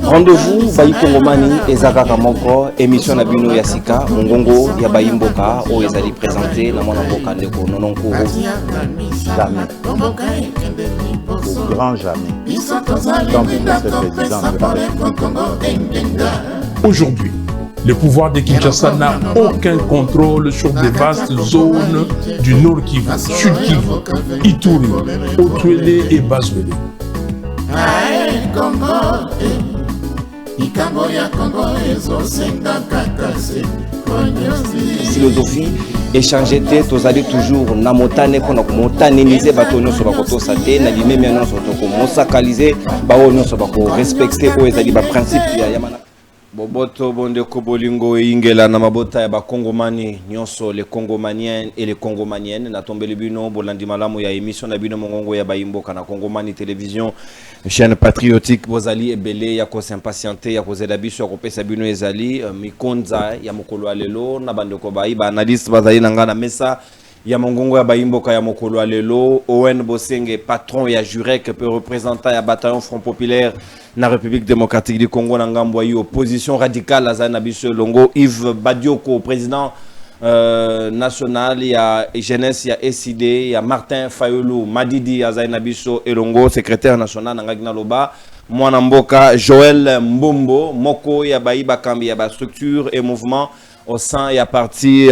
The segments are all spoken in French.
Rendez-vous Bayi Kongomani Ezaka Moko, émission na bino Yasika, Mongongo ya Bayi Mboka, o ezali présenté na mwana mboka ndeko Nononkuru. Jamais. Au grand jamais. Tant que le président de la République. Aujourd'hui, le pouvoir de Kinshasa n'a aucun contrôle sur des vastes zones du Nord Kivu, Sud Kivu, Ituri, Otuele et Bazwele. Philosophie, échanger tête, vous allez toujours na motane pour montaniser batonyo sur bakoto sate, na limé maintenant sur toko monsakaliser, baonyo sur bako respecter o ezali ba principe ya yamana. Boboto bonde kobolingo ingela na mabota ya ba Kongomani nyonso les Congomaniens et les Congomaniennes na tombé le bino bolandi malamu ya émission na bino mongongo ya Bayimboka na Kongomani télévision chaîne patriotique bozali ebele ya ko s'impatienter ya ko zela biso ya ko pesa bino ezali mikonza ya mokolo alelo na bandeko bayi ba analyste bazali na ngana mesa ya mongongo ya Bayimboka ya mokolo alelo Owen Bosenge patron ya Jurek peut représenter ya bataillon Front Populaire na République démocratique du Congo na ngambo ya opposition radicale azana biso longo Yves Badioko président national ya jeunesse ya SID ya Martin Fayulu Madidi azana biso elongo secrétaire national na ngagina loba mwana mboka Joël Mbombo moko ya bayiba kambi ya ba structure et mouvement au sein ya parti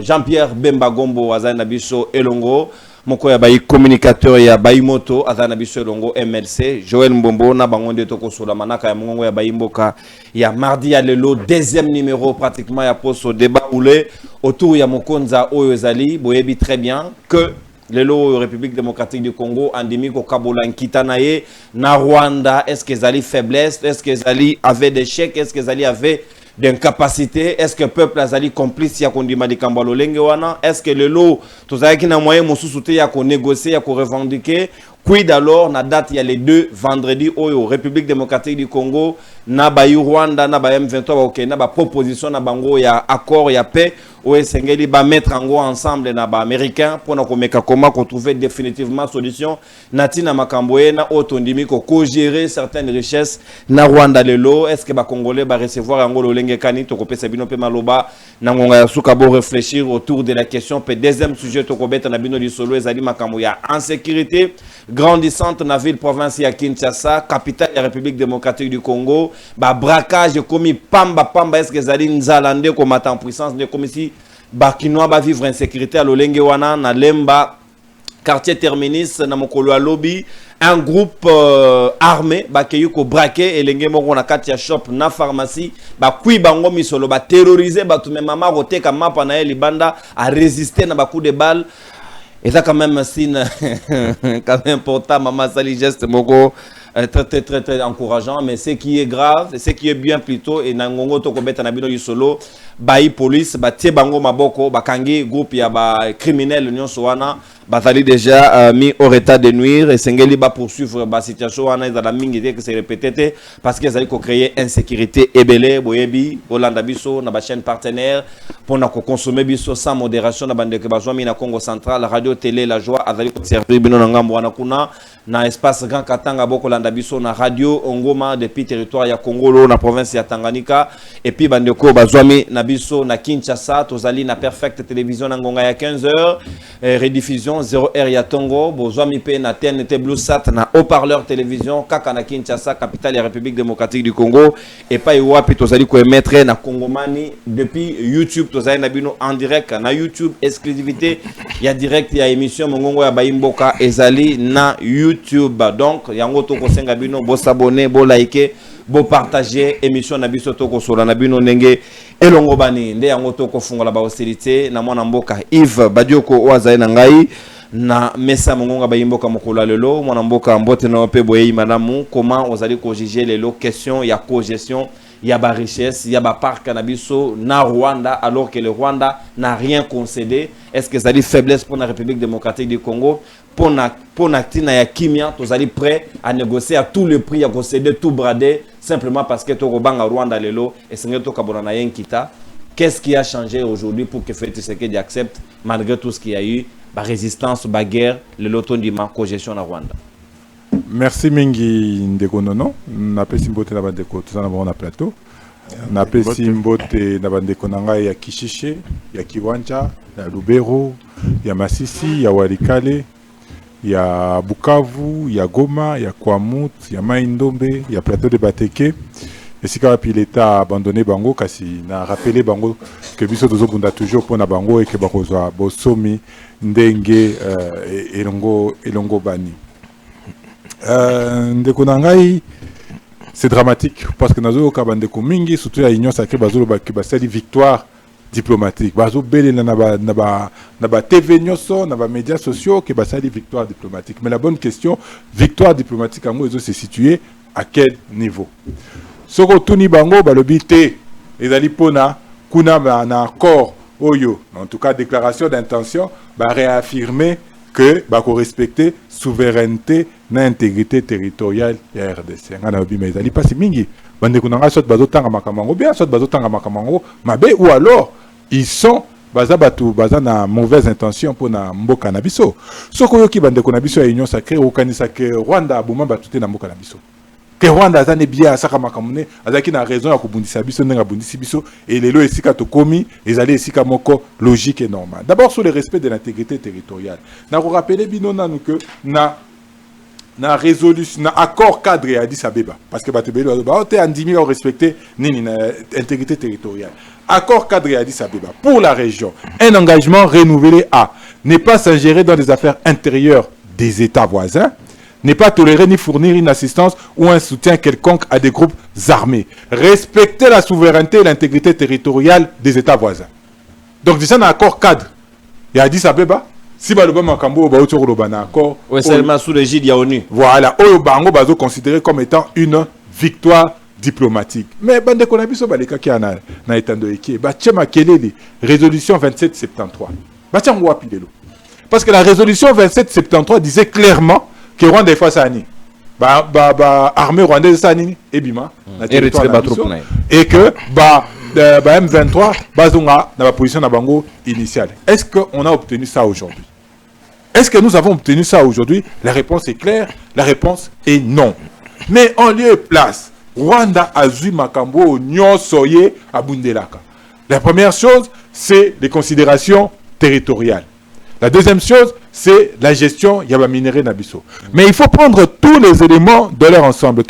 Jean-Pierre Bemba Gombo azana biso elongo moko ya bayi communicateur ya bayi moto azana biso elongo MLC Joël Mbombo na bangonde toko sola manaka ya mongongo ya Bayimboka ya mardi ya lelo deuxième numéro pratiquement ya poste au débat oulé autour ya mokonza oyo ezali boyebi très bien que lelo République démocratique du Congo endémique au Kabola Nkitanaye na Rwanda est-ce que ezali faiblesse est-ce que ezali avait des chèques est-ce que ezali avait d'incapacité est-ce que peuple azali complice ya kondima likambo lolenge wana est-ce que lelo tozalaki na moyen mosusu te ya ko négocier ya ko revendiquer quid alors na date ya les deux vendredi oyo République démocratique du Congo na ba Rwanda na ba M23 ba okena ba proposition na bango ya accord ya paix o esengeli ba mettre en go ensemble na ba américain pour na komeka comment ko trouver définitivement solution natina makambo na otondimi ko gérer certaines richesses na Rwanda lelo est-ce que ba congolais ba recevoir yango lolenge kani to kopesa bino pe maloba na ngonga ya suka bo réfléchir autour de la question pe deuxième sujet to kobeta na bino li solo ezali makambo ya insécurité grandissante na ville province ya Kinshasa capitale de la République démocratique du Congo ba braquage commis pamba est-ce que ezali nzalande ko mata en puissance de comme si ba kinoa ba vivre insécurité à lolenge wana na lemba quartier terminus na mokolo lobby un groupe armé ba keyu ko braquer elenge moko na kati ya shop na pharmacie ba kui bango misolo ba terroriser ba tout mama roteka mapa na libanda a résister na ba coup de balle. Et ça quand même un signe quand même important, maman sali geste moko très encourageant, mais ce qui est grave, ce qui est bien plutôt et nangongo to kobeta na bino solo bayi police ba tie bango maboko bakangi groupe ya ba criminel nyonso wana bazali déjà mis au état de nuire et sengeli ba poursuivre ba situation wana ezala mingi que c'est répété parce que ezali ko créer insécurité ebele boyebi Olanda biso na ba chaîne partenaire pour na ko consommer biso sans modération na bande ke bazwami na Congo central radio télé la joie azali ko servir bino na ngambo wana kuna na espace Grand Katanga boko landa biso na radio Ngoma depuis territoire ya Congolo na province ya Tanganyika et puis bande ko bazwami na biso na Kinshasa tozali na Perfect télévision na ngonga ya 15h rediffusion 0h ya Tongo bozwami pe na TNT Blue Sat na haut-parleur télévision kaka na Kinshasa capitale ya République démocratique du Congo et pa wapi tozali ko émettre na Kongomani depuis YouTube tozali na bino en direct na YouTube exclusivité ya direct ya émission mongongo ya Bayimboka ezali na YouTube donc yango to ko senga bino bo s'abonner bo liker bo partager émission na biso to ko sola na bino ndenge elongo bani nde yango to ko fungola ba hostilité na mwana mboka Yves Badioko oazai na ngai na mesa mongonga Bayimboka mokolo lelo mwana mboka mbote na pe boyeyi manamu comment ozali ko juger lelo question ya cogestion ya ba richesse ya ba parc na biso na Rwanda alors que le Rwanda n'a rien concédé est-ce que ça dit faiblesse pour la République démocratique du Congo pour na tina ya kimia tozali prêt à négocier à tout le prix à concéder tout brader simplement parce que to robanga Rwanda lelo et sengé to kabona na yenkita qu'est-ce qui a changé aujourd'hui pour que Félix Tshisekedi accepte malgré tout ce qu'il y a eu ba résistance ba guerre le loto ndima cogestion na Rwanda. Merci mingi ndeko nono. Na pesi mbote na bandeko tout ça na plateau. Na pesi mbote na bandeko nanga ya Kishishe, ya Kiwanja, ya Lubero, ya Masisi, ya Walikale, ya Bukavu, ya Goma, ya Kwamut, ya Maindombe, ya plateau de Bateke. Et si puis l'État a abandonné Bango, kasi na rappelé Bango que biso dozo bunda toujours pour na Bango et que bakozwa bosomi ndenge elongo bani. Ndeko nangai c'est dramatique parce que nazo kabandeko mingi surtout la union sacrée bazolo ba sali victoire diplomatique bazo belé na ba TV nyoso na ba médias sociaux que ba sali victoire diplomatique. Mais la bonne question, victoire diplomatique en gros se situer à quel niveau? Soko tuni bango balobi te ezali pona kuna na accord oyo en tout cas déclaration d'intention ba réaffirmer que ba ko respecter souveraineté na intégrité territoriale ya RDC ngana obi mais ezali pasi mingi bande kuna nga sot bazotanga makamango bien sot bazotanga makamango mabe ou alors ils sont baza na mauvaise intention pour na mboka na biso soko yoki bande kuna biso ya union sacrée okanisa ke Rwanda abuma batute na mboka na biso que Rwanda azane bien asaka makamune azaki na raison ya kubundisa biso ndenga bundisi biso et lelo esika to komi ezali esika moko logique et normal. D'abord sur le respect de l'intégrité territoriale. Na ko rappeler bino nanu que na résolution na accord cadre à Addis Abeba parce que batebelo ba te andimi au respecter nini na intégrité territoriale. Accord cadre à Addis Abeba pour la région. Un engagement renouvelé à ne pas s'ingérer dans les affaires intérieures des États voisins. Ne pas tolérer ni fournir une assistance ou un soutien quelconque à des groupes armés. Respecter la souveraineté et l'intégrité territoriale des États voisins. Donc déjà, dans l'accord cadre, il y a Addis Abeba, si Baloba Makambo ou Baoutoro Lobana accord. Oui, seulement sous l'égide de l'ONU. Voilà, Oyo Bango Bazo considéré comme étant une victoire diplomatique. Mais Bande Konabiso Baleka qui en a étendu Eke, Bachema Kelele, résolution 2773. Bachema Wapidelo. Parce que la résolution 2773 disait clairement que Rwanda est face à Ani. Armée rwandaise Sani et Bima. Et que M23 bazonga dans la position de Bango initiale. Est-ce qu'on a obtenu ça aujourd'hui? Est-ce que nous avons obtenu ça aujourd'hui? La réponse est claire. La réponse est non. Mais en lieu et place, Rwanda a zui makambo nyon soye à Bundelaka. La première chose, c'est les considérations territoriales. La deuxième chose, c'est la gestion Yaba Minéré Nabiso. Mais il faut prendre tous les éléments de leur ensemble.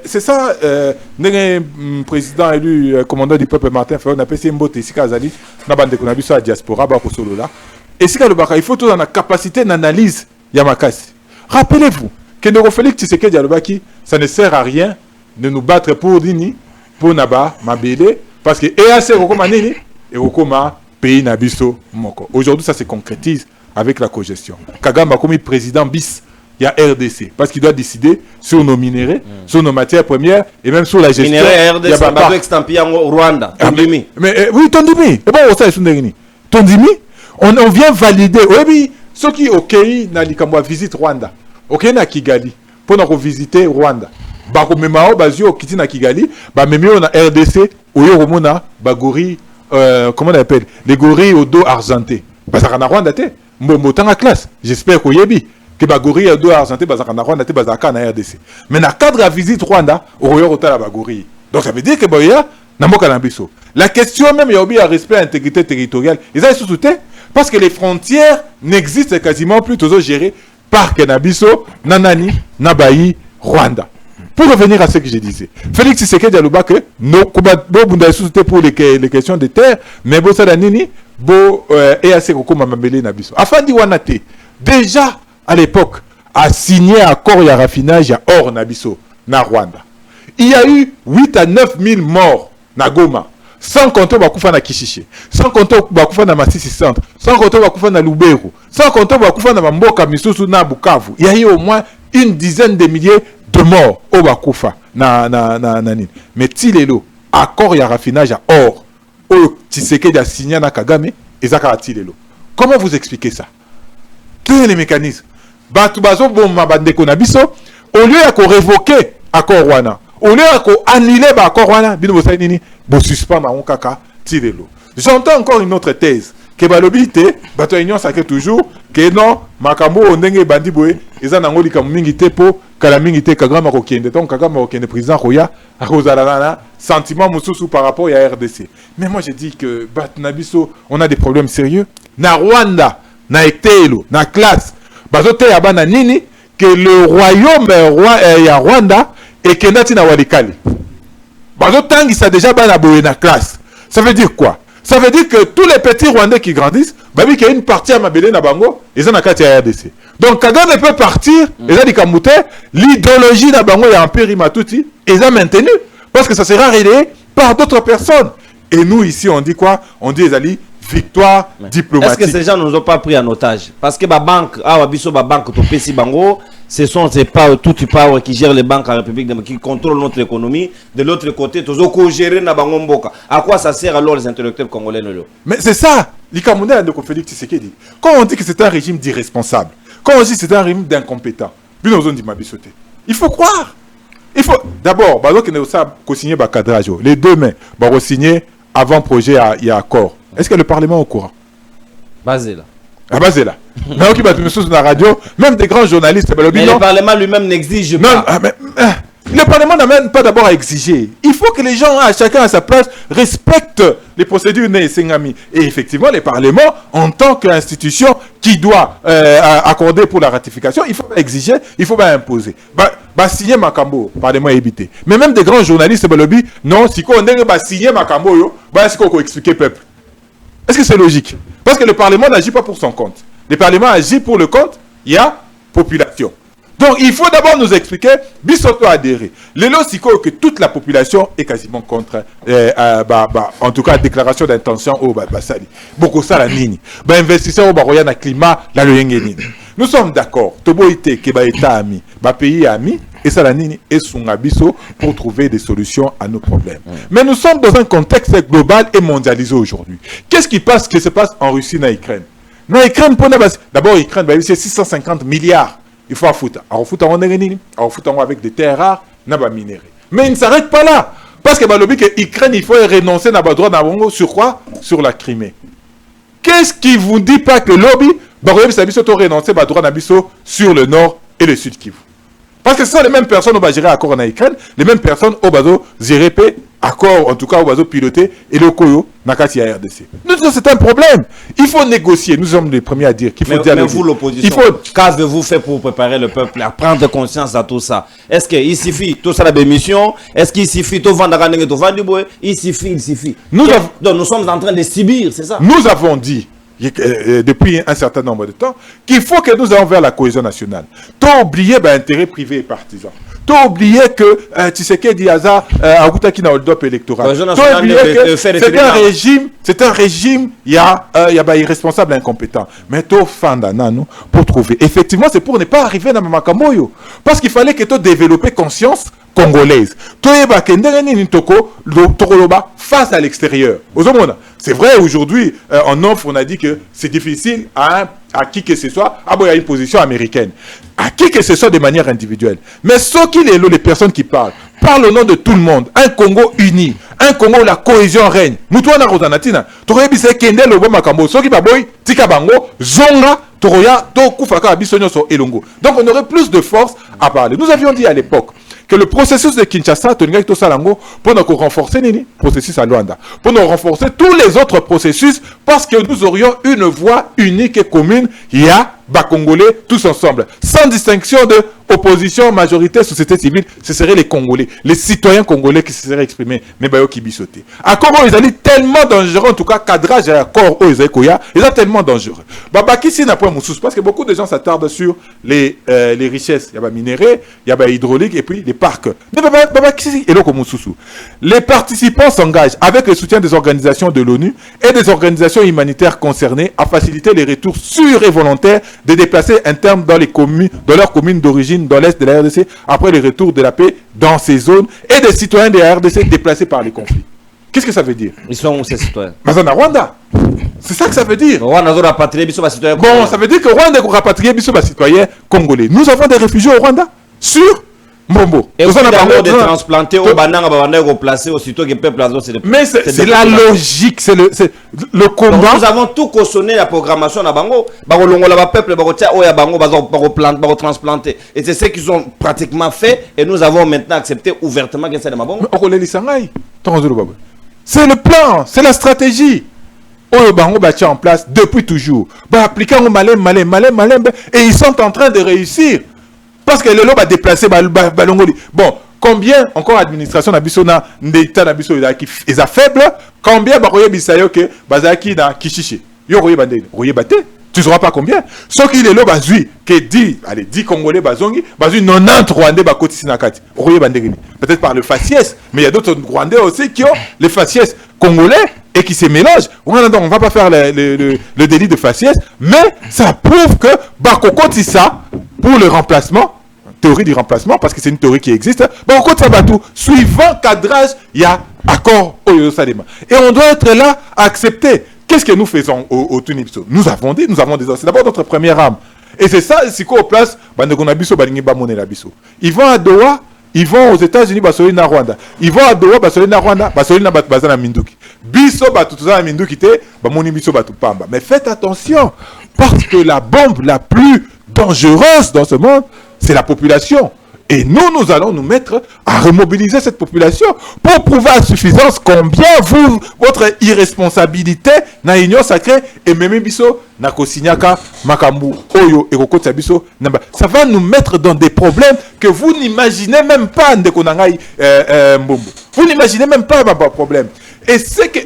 C'est ça, le président élu, commandant du peuple Martin Fayot, on appelle ça Mbote, ici Kazali, Nabande Konabiso à diaspora, Bako Solola. Et si il faut tout dans la capacité d'analyse Yamakasi. Rappelez-vous que Ndeko Félix Tshisekedi Dialobaki, ça ne sert à rien de nous battre pour Dini, pour Naba, Mabele, parce que EAC Rokoma Nini, et Rokoma pays Nabiso Moko. Aujourd'hui, ça se concrétise avec la cogestion. Kagame a commis président bis, il y a RDC, parce qu'il doit décider sur nos minéraux, sur nos matières premières, et même sur la gestion. Minéraux RDC, bateau extampé en Rwanda, Tondimi. Mais oui, Tondimi. Et bon, ça, c'est Tondimi, on vient valider. Oui, ceux qui au Kei, Nalikamwa visite Rwanda. Au Kei, na Kigali, pour nous visiter Rwanda. Bako memao, bazio, kiti na Kigali, ba memeo na RDC, oyo romona, bagori, comment on appelle, les gorilles au dos argenté. Bazaka Rwanda te, mbotanga classe. J'espère qu'au yebi que bagori au dos argenté, bazaka Rwanda te, bazaka na RDC. Mais na cadre à visite Rwanda, au royo la bagori. Donc ça veut dire que boya na moka na biso. La question même yobi à respect à l'intégrité territoriale, ils ont sous parce que les frontières n'existent quasiment plus toujours gérées par Kenabiso, Nanani, Nabayi, Rwanda. Pour revenir à ce que je disais, Félix Tshisekedi Dialoba que nos pour les questions de terre, mais bo salanini, bo EAC Kokoma Mamele Nabiso. Afin d'y wanate, déjà à l'époque, a signé un accord de raffinage à Or Nabiso, na Rwanda. Il y a eu 8 à 9 000 morts na Goma, sans compter Bakufa na Kishishe, sans compter Bakufa na Masisi Centre, sans compter Bakufa na Lubero, sans compter Bakufa na Mboka Misusu na Bukavu. Il y a eu au moins une dizaine de milliers de morts au Bakufa nani. Mais Tilelo, accord ya raffinage à Or, au Tshisekedi a signé na Kagame, et Zakara Tilelo. Comment vous expliquez ça? Quels sont les mécanismes? Batubazo bomba bandeko na biso, au lieu de révoquer accord Rwanda, au lieu de annuler l'accord Rwanda, bino bosai nini, bo suspendre on kaka Tilelo. J'entends encore une autre thèse que balobité, bato union sacré toujours que non, makambo ndenge bandi boye eza nango likambo mingi te po kala mingi te Kagame akokende donc Kagame akokende président Roya akozala na sentiment mususu par rapport à RDC. Mais moi je dis que Batnabiso on a des problèmes sérieux na Rwanda na Etelo na classe bazote ya bana nini que le royaume ya Rwanda ekendati na Walikali bazotangisa déjà bana boye na classe. Ça veut dire quoi? Ça veut dire que tous les petits Rwandais qui grandissent, babi qu'il y a une partie à Mabélé na bango, ils ont na kati ya RDC. Donc Kagame peut partir, ils ont dit kamute, l'idéologie na bango ya empire Matuti, ils ont maintenu parce que ça sera relayé par d'autres personnes. Et nous ici on dit quoi? On dit Ezali victoire diplomatique. Est-ce que ces gens ne nous ont pas pris en otage? Parce que la banque, bango, ce sont ces power qui gèrent les banques en République, qui contrôlent notre économie. De l'autre côté, tous gérer na bango mboka. À quoi ça sert alors les intellectuels congolais? Mais c'est ça, l'Ikamouna de Félix Tshisekedi. Quand on dit que c'est un régime d'irresponsable, quand on dit que c'est un régime d'incompétent, il faut croire. Il faut d'abord, signer le cadrage. Les deux mains, signer avant projet il y a accord. Est-ce que le Parlement est au courant? Basé là. Ah, basé là. Mais qui bat sur la radio, même des grands journalistes. Mais le Parlement lui-même n'exige pas. Le Parlement n'amène pas d'abord à exiger. Il faut que les gens, chacun à sa place, respectent les procédures Sengami. Et effectivement, les parlements, en tant qu'institution qui doit accorder pour la ratification, il faut pas exiger, il faut pas imposer. Signer Makambo, Parlement évité. Mais même des grands journalistes, non, si on a signé Makambo, est-ce qu'on peut expliquer peuple? Est-ce que c'est logique? Parce que le Parlement n'agit pas pour son compte. Le Parlement agit pour le compte, il y a population. Donc il faut d'abord nous expliquer, Bissoto adhéré. Le logico que toute la population est quasiment contre, en tout cas, déclaration d'intention au Basali. Beaucoup ça la ligne. Investisseurs au Baroya climat, la Loyengeni. Nous sommes d'accord. Toboïté, Keba État ami, pays ami, et ça la ligne et son abisso pour trouver des solutions à nos problèmes. Mais nous sommes dans un contexte global et mondialisé aujourd'hui. Qu'est-ce qui se passe en Russie, en Ukraine? En Ukraine, d'abord, l'Ukraine, c'est 650 milliards. Il faut foutre. Alors, foutre avec des terres rares, minéraux. Mais il ne s'arrête pas là. Parce que l'Ukraine, il faut renoncer à droit sur quoi? Sur la Crimée. Qu'est-ce qui vous dit pas que lobby, renoncer à droit sur le nord et le sud Kivu? Parce que ce sont les mêmes personnes qui vont gérer accord en Ukraine, les mêmes personnes qui vont gérer accord, en tout cas, qui vont piloter et le Koyo, Nakati à RDC. Nous disons c'est un problème. Il faut négocier. Nous sommes les premiers à dire qu'il faut dialoguer. Mais vous, l'opposition, qu'avez-vous fait pour préparer le peuple à prendre conscience à tout ça? Est-ce qu'il suffit tout ça la bémission? Est-ce qu'il suffit tout vendre? Il suffit. Donc nous sommes en train de subir, c'est ça? Nous avons dit depuis un certain nombre de temps qu'il faut que nous allons vers la cohésion nationale. T'as oublié intérêt privé et partisan. T'as oublié que Tshisekedi Aza a qui na hold-up électoral. T'as oublié que c'est un régime il y a irresponsable incompétent. Mais t'as fanda nano pour trouver. Effectivement, c'est pour ne pas arriver dans Makamoyo. Parce qu'il fallait que tu développes conscience congolaise. Face à l'extérieur. C'est vrai, aujourd'hui, en offre, on a dit que c'est difficile à qui que ce soit, il y a une position américaine. À qui que ce soit de manière individuelle. Mais les personnes qui parlent au nom de tout le monde. Un Congo uni. Un Congo où la cohésion règne. Donc on aurait plus de force à parler. Nous avions dit à l'époque que le processus de Kinshasa, pour renforcer le processus à Luanda, pour nous renforcer tous les autres processus, parce que nous aurions une voix unique et commune, il y a Congolais tous ensemble, sans distinction de opposition, majorité, société civile, ce seraient les Congolais, les citoyens congolais qui se seraient exprimés, mais qui bissoté. À Congo, ils allaient tellement dangereux, en tout cas, cadrage et accord, ils sont tellement dangereux. Ici, n'a pas parce que beaucoup de gens s'attardent sur les richesses, il y a minéraux, il y a hydraulique et puis les parcs. Les participants s'engagent avec le soutien des organisations de l'ONU et des organisations humanitaires concernées à faciliter les retours sûrs et volontaires des déplacés internes dans leurs communes d'origine dans l'est de la RDC après le retour de la paix dans ces zones et des citoyens de la RDC déplacés par les conflits. Qu'est-ce que ça veut dire? Ils sont où ces citoyens? Rwanda. C'est ça que ça veut dire. Bon, ça veut dire que Rwanda a rapatrié les citoyens congolais. Nous avons des réfugiés au Rwanda. Sûr. Mbombo. Et vous avez de transplanter au banana, banana replacer aussitôt que le peuple a c'est mais c'est la logique, c'est le combat. Donc nous avons tout cautionné la programmation na bango, ba peuple ba tia oya bango ba transplanter. Et c'est ce qu'ils ont pratiquement fait et nous avons maintenant accepté ouvertement que c'est de mabongo. C'est le plan, c'est la stratégie. Oyo bango ba tia en place depuis toujours. Ba appliquer au malin et ils sont en train de réussir. Parce que le lot va déplacer balongoli. Bon, combien encore administration na biso na ndeta na biso est faible, combien ba koye bisayo que bazaki na kishishi. Yo koye bande, koye bate. Tu sauras pas combien. Ce qui est là bazui que dit allez 10 congolais bazongi, bazui 90 rwandais ba kotisi na kati. Koye bande. Peut-être par le faciès, mais il y a d'autres rwandais aussi qui ont les faciès congolais et qui se mélangent. On va pas faire le délit de faciès, mais ça prouve que bakokoti ça pour le remplacement. Théorie du remplacement, parce que c'est une théorie qui existe. Bon, quand ça va tout, suivant cadrage, il y a accord au Yosalema. Et on doit être là à accepter. Qu'est-ce que nous faisons au Tunipso? Nous avons dit, c'est d'abord notre première arme. Et c'est ça, c'est quoi au place? Ils vont à Doha, ils vont aux États-Unis, Basolina Rwanda. Ils vont à Doha, Basolina Rwanda, Basolina Bazana Minduki. Biso Batutuzana Minduki, Bamoni Biso Batupamba. Mais faites attention, parce que la bombe la plus dangereuse dans ce monde, c'est la population. Et nous allons nous mettre à remobiliser cette population pour prouver à suffisance combien votre irresponsabilité na union sacrée et même biso na kosinyaka makambu oyo ekokotsa biso namba. Ça va nous mettre dans des problèmes que vous n'imaginez même pas ndeko nangai mbombo. Vous n'imaginez même pas ma problème. Et c'est que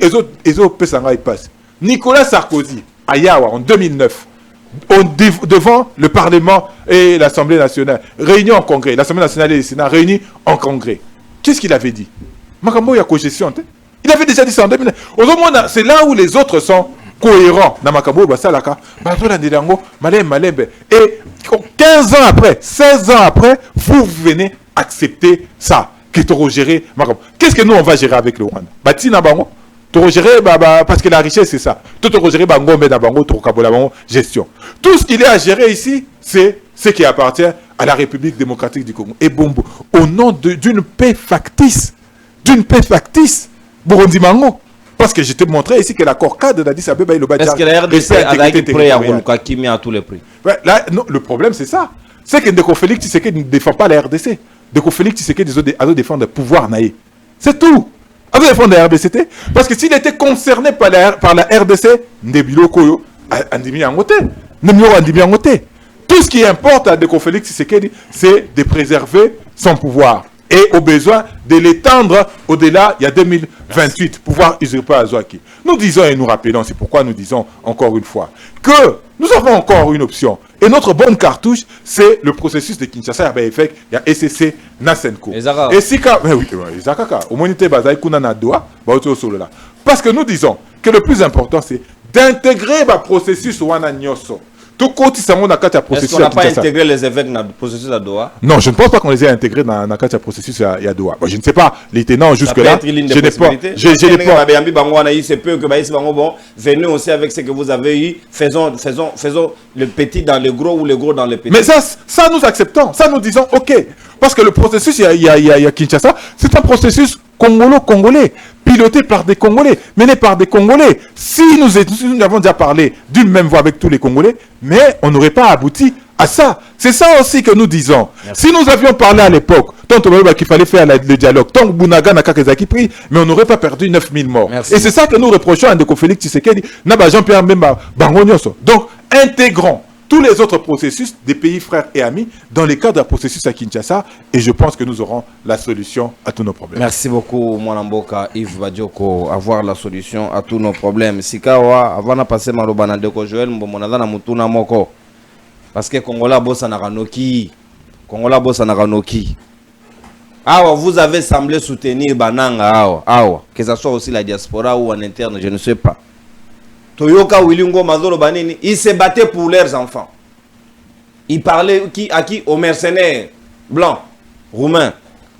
les autres pesanga passe. Nicolas Sarkozy à Yawa en 2009 devant le Parlement et l'Assemblée nationale, réunis en congrès, l'Assemblée nationale et le Sénat réunis en congrès. Qu'est-ce qu'il avait dit? Makambo ya cogestion. Il avait déjà dit ça en 2009. C'est là où les autres sont cohérents. Na Makambo basalaka, et 15 ans après, 16 ans après, vous venez accepter ça. Qu'est-ce que nous on va gérer avec le Rwanda? Batina bango parce que la richesse c'est ça. Tout gérer gestion. Tout ce qu'il est à gérer ici, c'est ce qui appartient à la République démocratique du Congo. Et Bombo, au nom d'une paix factice, Burundi Mango. Parce que je te montrais ici que l'accord cadre d'Addis Abeba et le Badjar. Est-ce que la RDC a prêt à Wolukakimi à tous les prix? Là, non, le problème c'est ça. C'est que Ndeko Félix Tshisekedi ne défend pas la RDC. Ndeko Félix Tshisekedi doit défendre le pouvoir naïe. C'est tout. Avant de défendre la RDC, parce que s'il était concerné par la RDC, Ndebilo Koyo, Andimi Angote, tout ce qui importe à Ndeko Félix Tshisekedi, c'est de préserver son pouvoir et au besoin de l'étendre au-delà, il y a 2028, pouvoir usurper à Zouaki. Nous disons et nous rappelons, c'est pourquoi nous disons encore une fois, que nous avons encore une option. Et notre bonne cartouche, c'est le processus de Kinshasa, il y a SCC Nasenko. Et si parce que nous disons que le plus important, c'est d'intégrer le processus Wana Nyoso. Est-ce qu'on n'a pas intégré les évêques dans le processus à Doha? Non, je ne pense pas qu'on les ait intégrés dans le processus à Doha. Je ne sais pas, les tenants jusque-là. Je n'ai pas. C'est peu que venez aussi avec ce que vous avez eu. Faisons le petit dans le gros ou le gros dans le petit. Mais ça nous acceptons. Ça nous disons OK. Parce que le processus, il y a Kinshasa, c'est un processus congolais, piloté par des Congolais, mené par des Congolais. Si nous avons déjà parlé d'une même voix avec tous les Congolais, mais on n'aurait pas abouti à ça. C'est ça aussi que nous disons. Merci. Si nous avions parlé à l'époque, tant qu'il fallait faire le dialogue, tant que Bounaga n'a qu'à pris, mais on n'aurait pas perdu 9000 morts. Merci. Et c'est ça que nous reprochons à Ndeko Félix Tshisekedi, Jean-Pierre Mbemba, Bangonyoso. Donc, intégrons tous les autres processus des pays frères et amis dans le cadre d'un processus à Kinshasa et je pense que nous aurons la solution à tous nos problèmes. Merci beaucoup Mwanamboka Yves Badioko, avoir la solution à tous nos problèmes. Sikawa, avant de passer Marobana Deko Joël, Mbomonadana Mutuna Moko. Parce que Kongola Bossa Naranoki. Awa, vous avez semblé soutenir Bananga Awa. Que ce soit aussi la diaspora ou en interne, je ne sais pas. Toyoka Wilingo Mazolo Banini, ils se battaient pour leurs enfants. Ils parlaient à qui? Aux mercenaires blancs, roumains.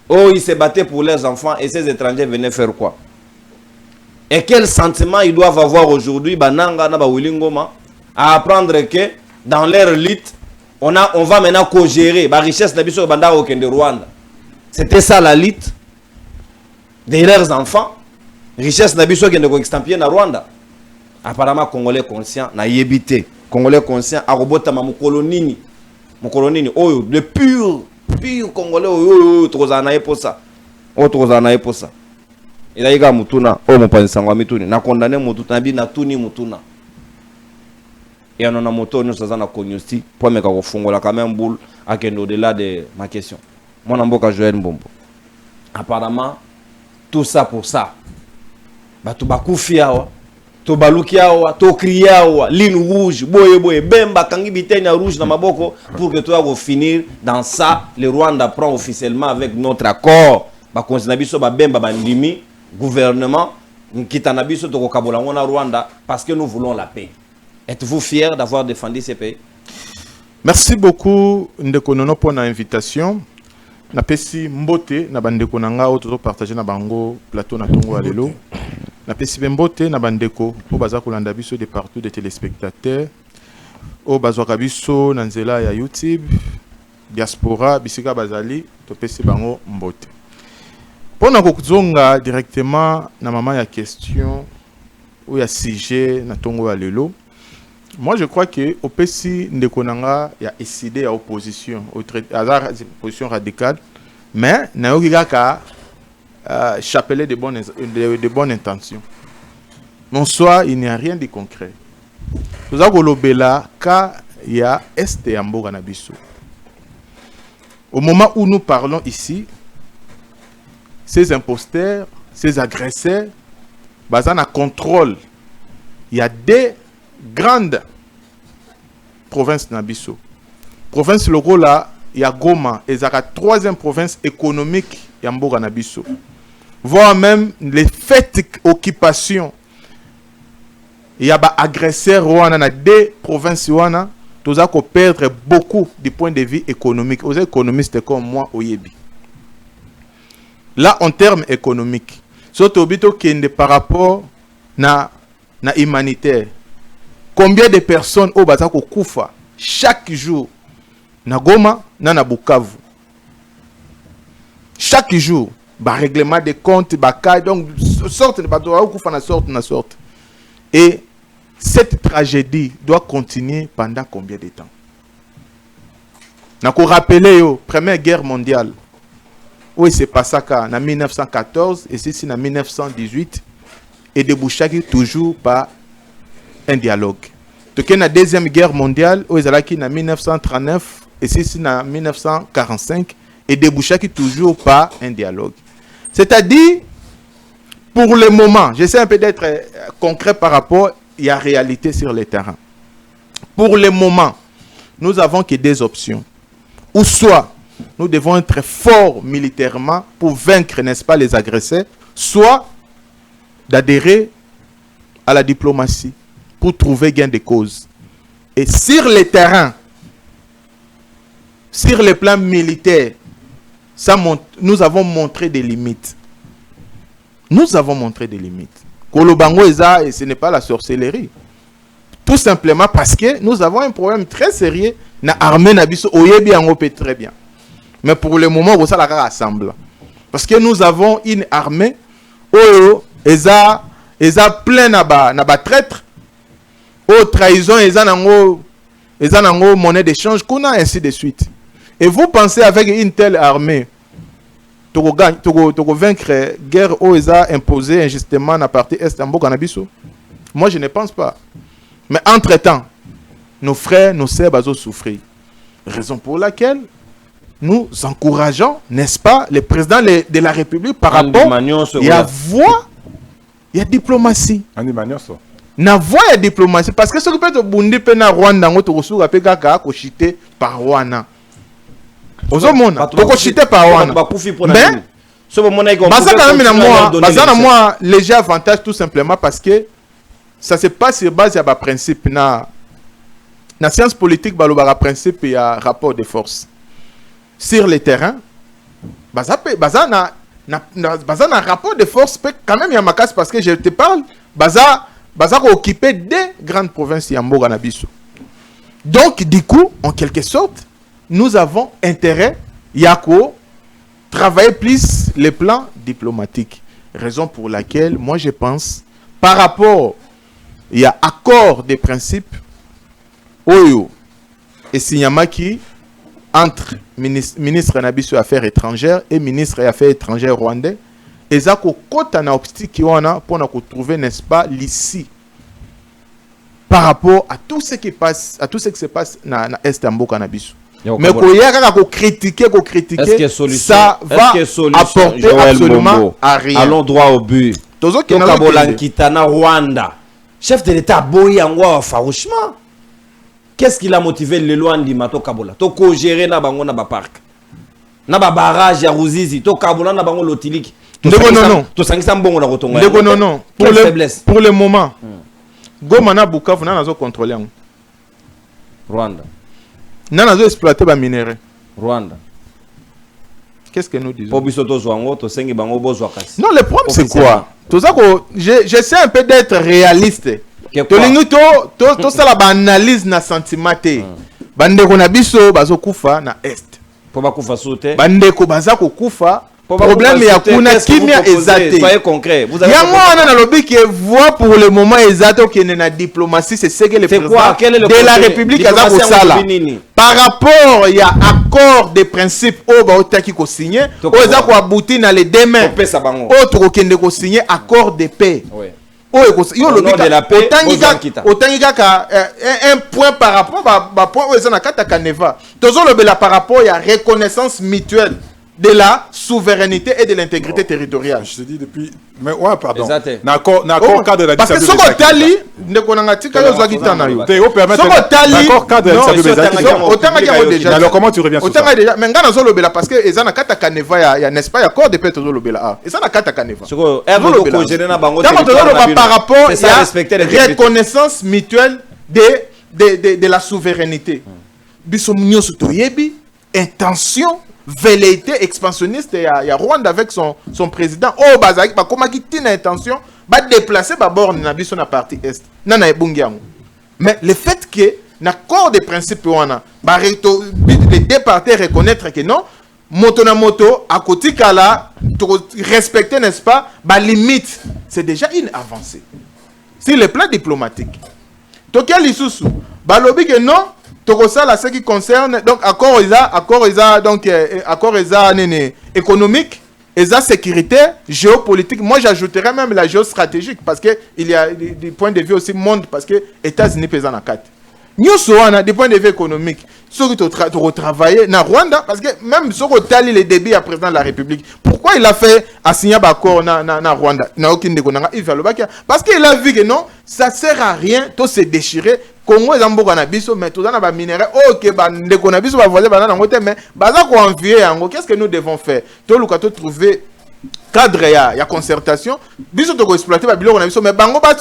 Oh, ils se battaient pour leurs enfants et ces étrangers venaient faire quoi? Et quel sentiment ils doivent avoir aujourd'hui, Bananga Naba Wilingoma, à apprendre que dans leur élite, on va maintenant co-gérer la richesse de Banda au Kende Rwanda. C'était ça la lutte de leurs enfants. Richesse nabiso qui ne extampie na Rwanda. Apparemment Congolais conscient na yebité. Congolais conscient a robota ma mukolonini. Mukolonini oyo le pur Congolais oyo trozana pour ça. O trozana pour ça. Il a iga mutuna o mopanisa ngwa mituni na condamné mutuna bi na tuni mutuna. Et on a moto nous ça na konyosti pour me ka kofungola quand même boule à au-delà de ma question. Mon amboka Joël Mbombo. Apparemment tout ça pour ça. Batu bakufi awa, to baluki awa, to kriye awa, ligne rouge, boye bemba kangi biteni rouge na maboko pour que toi finir dans ça. Le Rwanda prend officiellement avec notre accord. Ba konzina biso ba bemba bandimi gouvernement nkitana biso to kokabola ngona Rwanda parce que nous voulons la paix. Êtes-vous fiers d'avoir défendu ces pays? Merci beaucoup ndeko nono pour l'invitation. Na pesi mbote na bandeko nanga oto partager na bango plateau na tongo alelo. Na pesi mbote na bandeko o baza kolanda biso de partout des téléspectateurs. O bazwaka biso na nzela ya YouTube, diaspora bisika bazali to pesi bango mbote. Pona kokuzonga directement na mama ya question ou ya sujet na tongo alelo. Moi, je crois que au PSI, Ndekonanga a décidé à opposition, opposition radicale, mais n'a pas chapelet de bonnes intentions. Mais en soi, il n'y a rien de concret. Nous avons l'obéla car il y a Est et Ambo Ganabiso. Au moment où nous parlons ici, ces imposteurs, ces agresseurs, basés en contrôle, il y a des grande province Nabiso. Province logo là, il y a Goma, et la troisième province économique Yamboga Nabiso. Voire même les faits d'occupation. Il y a des agresseurs Rwanda dans deux provinces Rwanda, tous à perdre beaucoup du point de vue économique. Aux économistes comme moi Oyebi. Là en termes économiques, surtout par rapport na humanitaire. Combien de personnes au Bazako Koufa chaque jour na Goma, na Bukavu. Chaque jour, bah règlement des comptes, bah donc sorte na sorte. Et cette tragédie doit continuer pendant combien de temps? Na ko rappeler yo Première Guerre mondiale. Où c'est passé en 1914 et c'est en 1918 et débouché toujours par un dialogue. Donc, la Deuxième Guerre mondiale, où ils en 1939 et c'est en 1945 et débouché toujours par un dialogue. C'est-à-dire, pour le moment, j'essaie un peu d'être concret par rapport à la réalité sur le terrain. Pour le moment, nous avons que deux options. Ou soit, nous devons être forts militairement pour vaincre, n'est-ce pas, les agresseurs, soit d'adhérer à la diplomatie pour trouver gain de cause. Et sur le terrain, sur le plan militaire, nous avons montré des limites. Nous avons montré des limites. Kolobango Eza, et ce n'est pas la sorcellerie. Tout simplement parce que nous avons un problème très sérieux dans l'armée Nabiso Oyebi Angope très bien. Mais pour le moment, on va rassemble. Parce que nous avons une armée Oyo Eza plein na traître. Oh, trahison, ils ont monnaie d'échange, ainsi de suite. Et vous pensez avec une telle armée, tu vaincre la guerre où ils ont imposé injustement la partie Est en Bokanabiso? Moi, je ne pense pas. Mais entre-temps, nos frères, nos sœurs ont souffert. Raison pour laquelle nous encourageons, n'est-ce pas, le président de la République par rapport à la voie, il y a diplomatie. Na voie ya diplomatie parce que ce que peut être bundi pe na Rwanda ngoto kosuka pe kaka ko chité par wana. Ozomona ko chité par wana. Mais ce moment là bazana moi léger avantage tout simplement parce que ça se passe sur base ya ba principe na science politique balobara principe ya rapport de force. Sur le terrain bazana rapport de force quand même ya makas parce que je te parle Bazako occupé des grandes provinces Yamboga Nabiso. Donc, du coup, en quelque sorte, nous avons intérêt, Yako, travailler plus les plans diplomatiques. Raison pour laquelle, moi je pense, par rapport, il y a accord des principes, Oyo et Sinyamaki, entre ministre Nabiso Affaires étrangères et ministre des Affaires étrangères rwandais, et ça côté na obstacle qui on a pour trouver, n'est-ce pas, l'ici par rapport à tout ce qui passe, à tout ce qui se passe na est Mboka Nabiso. Mais qu'on y a critiquer, ça va apporter absolument à rien. Allons droit au but. Kitana Rwanda. Chef de l'État boyi angwa farouchement. Qu'est-ce qui l'a motivé le Luandi mato Kabola? To ko gérer na bango na ba parc. Na ba barrage ya Ruzizi, to Kabola na bango lotiliki. Non. To sangisa mbongo na kotonga. Non. Pour le moment. Goma na Bukavu na nazo contrôler ngo. Rwanda. Na nazo exploiter ba minerais. Rwanda. Qu'est-ce que nous disons? Non, le problème c'est quoi? Tout ça j'essaie un peu d'être réaliste. To ça la analyse na sentimenté. Bande ko na biso bazo kufa na est. Po ba kufa sote. Bande ko baza ko kufa. Problème ya kuna kimia ezate. Soyez concret. Vous avez on a lobby qui voit pour le moment ezate qui est na diplomatie, c'est ce que le président de la République a sala. Par rapport il y a accord de principe au ba otaki ko signer, o za ko aboutir na les demain. Autre kende ko signer accord de paix. Oui. Un point par rapport à point où ils ont kata kaneva. Toujours le par rapport il y a reconnaissance mutuelle de la souveraineté et de l'intégrité territoriale. Je te dis depuis... Mais ouais, pardon. D'accord, cadre de la parce que ce qu'on t'a dit, ne connaît pas ce qu'on t'a dit. D'accord, cadre de la alors comment tu reviens sur ça? Mais on a zolo bela parce que ils ont kata kaneva ya n'est-ce pas accord de paix zolo bela. Ils ont kata kaneva. Par rapport à la reconnaissance mutuelle de la souveraineté. Biso nyoso toyebi intention velléité expansionniste il y a Rwanda avec son président oh bazaki ba koma ki tina intention ba déplacer ba borne na biso na partie est nana ebungiango mais le fait que l'accord de principe wana ba les deux parties reconnaître que non moto na moto à côté kala respecter n'est-ce pas ba limite c'est déjà une avancée sur le plan diplomatique tokia lisusu ba lobi que non Tokosala ce qui concerne donc accord donc accord économique et sécurité géopolitique. Moi j'ajouterais même la géostratégique parce que il y a du point de vue aussi monde parce que États-Unis pesant à 4. Nous sommes du point de vue économique. Ceux qui retravailler dans Rwanda parce que même ceux qui ont les débits à président de la République. Pourquoi il a fait signer un accord dans Rwanda? Parce qu'il a vu que non, ça sert à rien de se déchirer. Congo est en Boganabiso, mais tout dans la minerai. Ok, les Gonabiso va voler banana en côté, mais baza ko envier en qu'est-ce que nous devons faire? Tout le cas trouver cadre ya concertation. Biso to exploiter ba bilo Gonabiso, mais bango ba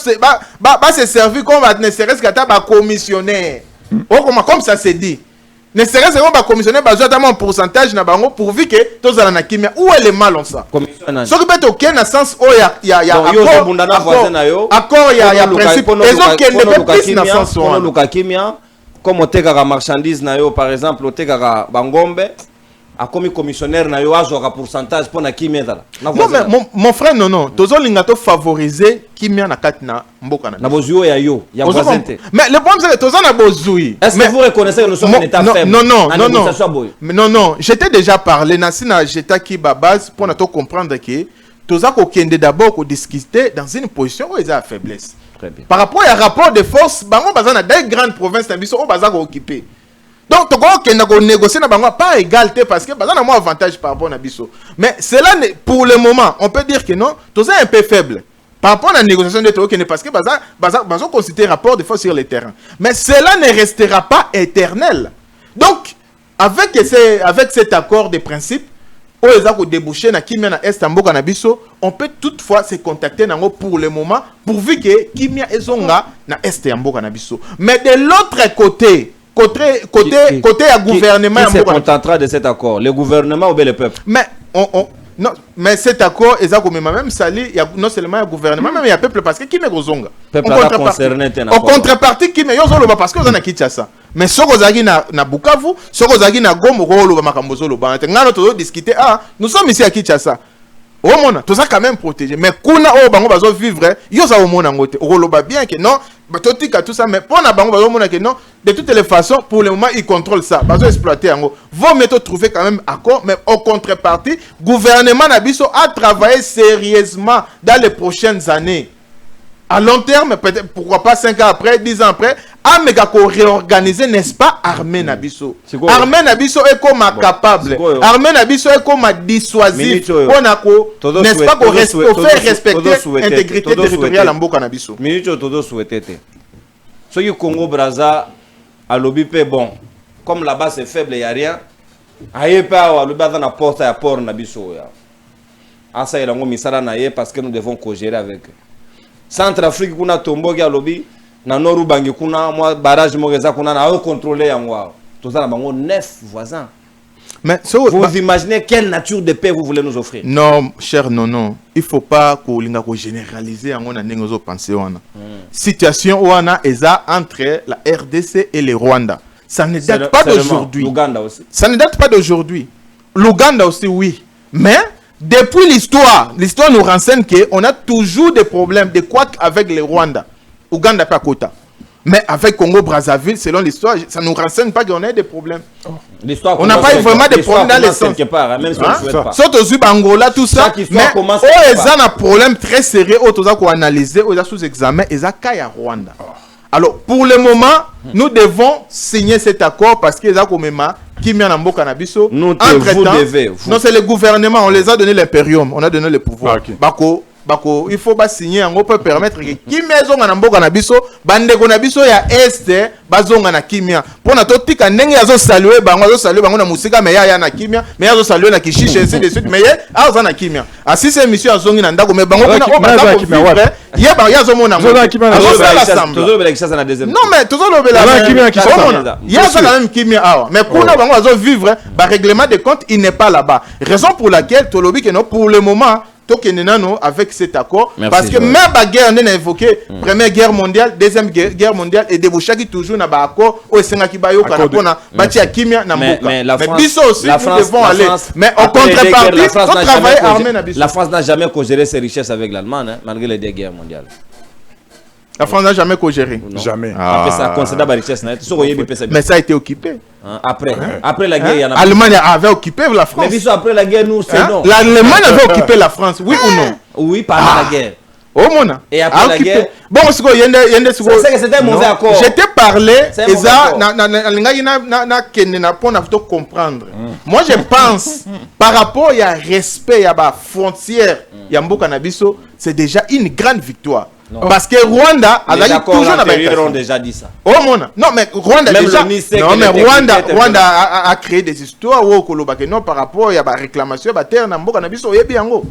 se servir comme ne serait-ce qu'à ba commissionnaire. Comme ça c'est dit. Ne serait-ce que commissionnaire ba notamment un pourcentage na bango pourvu que tous ala na kimia. Où est le mal en ça? Ce qui peut aucun sens oh ya accord ya principe ils ont qu'elle ne peut plus na sens comme oteka marchandise na yo par exemple oteka bangombe a commis commissionnaire na yo azora pourcentage pour na kimia dala. Non mais mon frère non tozo lingato favoriser kimia na katina mboka na bozuo ya yo ya voisinté. Mais le problème c'est que tozo na bozui. Est-ce que vous reconnaissez que nous sommes un état faible? Non, j'étais déjà parlé na sina jeta ki ba base pour na to comprendre que toza ko kende d'abord ko discuter dans une position où ils a faiblesse. Très bien. Par rapport à rapport de force bango bazana des grandes provinces na biso o baza ko occuper. Donc, tu as négocier pas égalité parce que ça a moins avantage par rapport à Bisso. Mais cela, pour le moment, on peut dire que non, tout ça est un peu faible. Par rapport à la négociation de Tokyo, parce que on considère rapport de force sur le terrain. Mais cela ne restera pas éternel. Donc, avec cet accord de principe, on peut toutefois se contacter pour le moment, pourvu que Kimia Ezonga na Est Yamboka Nabiso. Mais de l'autre côté, côté à gouvernement, qui se contentera de cet accord? Le gouvernement ou bien le peuple? Mais Non, mais cet accord, même sali, il y a non seulement le gouvernement, même il y a le peuple parce que qui est Gozonga. En contrepartie, qui est Yozoloba parce que vous en avez quitté ça. Mais ce que vous avez na Bukavu, ce que vous avez na Gombe, discuter. Ah, nous sommes ici à Kinshasa. Oh mon, tout ça quand même protégé. Mais kuna o bango bazo vivre, yo ça au mon angote. Roloba bien que non, batotika tout ça, mais pour na bango bazo mon que non. De toutes les façons, pour le moment, ils contrôlent ça. Bazo exploiter ango. Vos méthodes trouver quand même accord, mais en contrepartie, gouvernement Nabiso a travaillé sérieusement dans les prochaines années. À long terme, peut-être pourquoi pas 5 ans après, 10 ans après, Amegako réorganiser, n'est-ce pas, Armée Nabiso. Armée Nabiso est comme capable. Armée Nabiso est comme dissuasif. N'est-ce pas qu'on fait respecter l'intégrité territoriale en Boka Nabiso. Minute todo souhaité. Ce qui Congo Brazza à l'obipé bon, comme là-bas c'est faible, il n'y a rien. Aïe pas à l'obipé dans la porte à port Nabiso. Asa il a mis ça naïe parce que nous devons co-gérer avec eux. Centrafrique kuna tombo ya lobby na noru bangi kuna moi barrage mogeza kuna na contrôler yango tout ça na bango 9 voisins. Mais vous imaginez quelle nature de paix vous voulez nous offrir? Non cher non, il faut pas ko linga ko généraliser yango na ndenge zo penser wana. Situation wana eza entre la RDC et le Rwanda. Ça ne date pas d'aujourd'hui. L'Ouganda aussi. Ça ne date pas d'aujourd'hui. L'Ouganda aussi oui. Mais depuis l'histoire nous renseigne qu'on a toujours des problèmes, des couacs avec les Rwandais. Ouganda pas quota. Mais avec Congo-Brazzaville, selon l'histoire, ça ne nous renseigne pas qu'on ait des problèmes. On n'a pas eu vraiment des problèmes dans les sens. Même si on ne souhaite pas. Surtout Angola, tout ça. Mais ils ont un problème très sérieux, ils ont analysé, ils ont sous-examen, ils ont qu'à Rwanda. Alors, pour le moment, nous devons signer cet accord parce qu'ils ont quand même qui met en Mboka Nabiso. Nous devez. Non, c'est le gouvernement, on les a donné l'impérium, on a donné le pouvoir. Bako, il faut pas signer, on peut permettre que qui met en Mboka Nabiso, bande Nabiso ya est, bazonga na kimia. Pour na totika ndenge yazo saluer bango na musika mais ya na kimia, mais yazo saluer na kishishi ainsi de suite, mais ya na kimia. Asi c'est mission azongi na ndako mais bango kuna o ba kimia. Ya ba yazo mona. Non mais toujours le bela kimia qui sont. Ya ça quand même kimia awa. Mais kuna bango azo vivre, ba règlement de compte il n'est pas là-bas. Raison pour laquelle Tolobi que non pour le moment avec cet accord. Merci, parce que même la guerre, on a évoqué première guerre mondiale, deuxième guerre mondiale et débouché qui toujours n'a pas accord au Séngakibayo Kanapona, Batia Kimia Namboka. Mais Bisso aussi, nous devons aller. Mais en contrepartie, on travaille armé na Bisso. La France n'a jamais co-géré ses richesses avec l'Allemagne, malgré les deux guerres mondiales. La France n'a jamais co-géré. Jamais. Après ça, considère la richesse. Mais ça a été occupé. Après la guerre, il y en a. L'Allemagne avait occupé la France. Mais après la guerre, nous, c'est non. L'Allemagne avait occupé la France, oui ou non? Oui, pendant la guerre. Oh mon. Et après la guerre. Bon, c'est que c'était un mauvais accord. J'étais parlé, et ça, pour comprendre. Moi, je pense, par rapport à respect à la frontière, Yambo Nabiso, c'est déjà une grande victoire. Non. Parce que Rwanda a toujours déjà dit ça. Oh mon. Non mais Rwanda même déjà. Non mais Rwanda a créé des histoires où non par rapport à la réclamation de terre Namboka Nabiso yebi yango.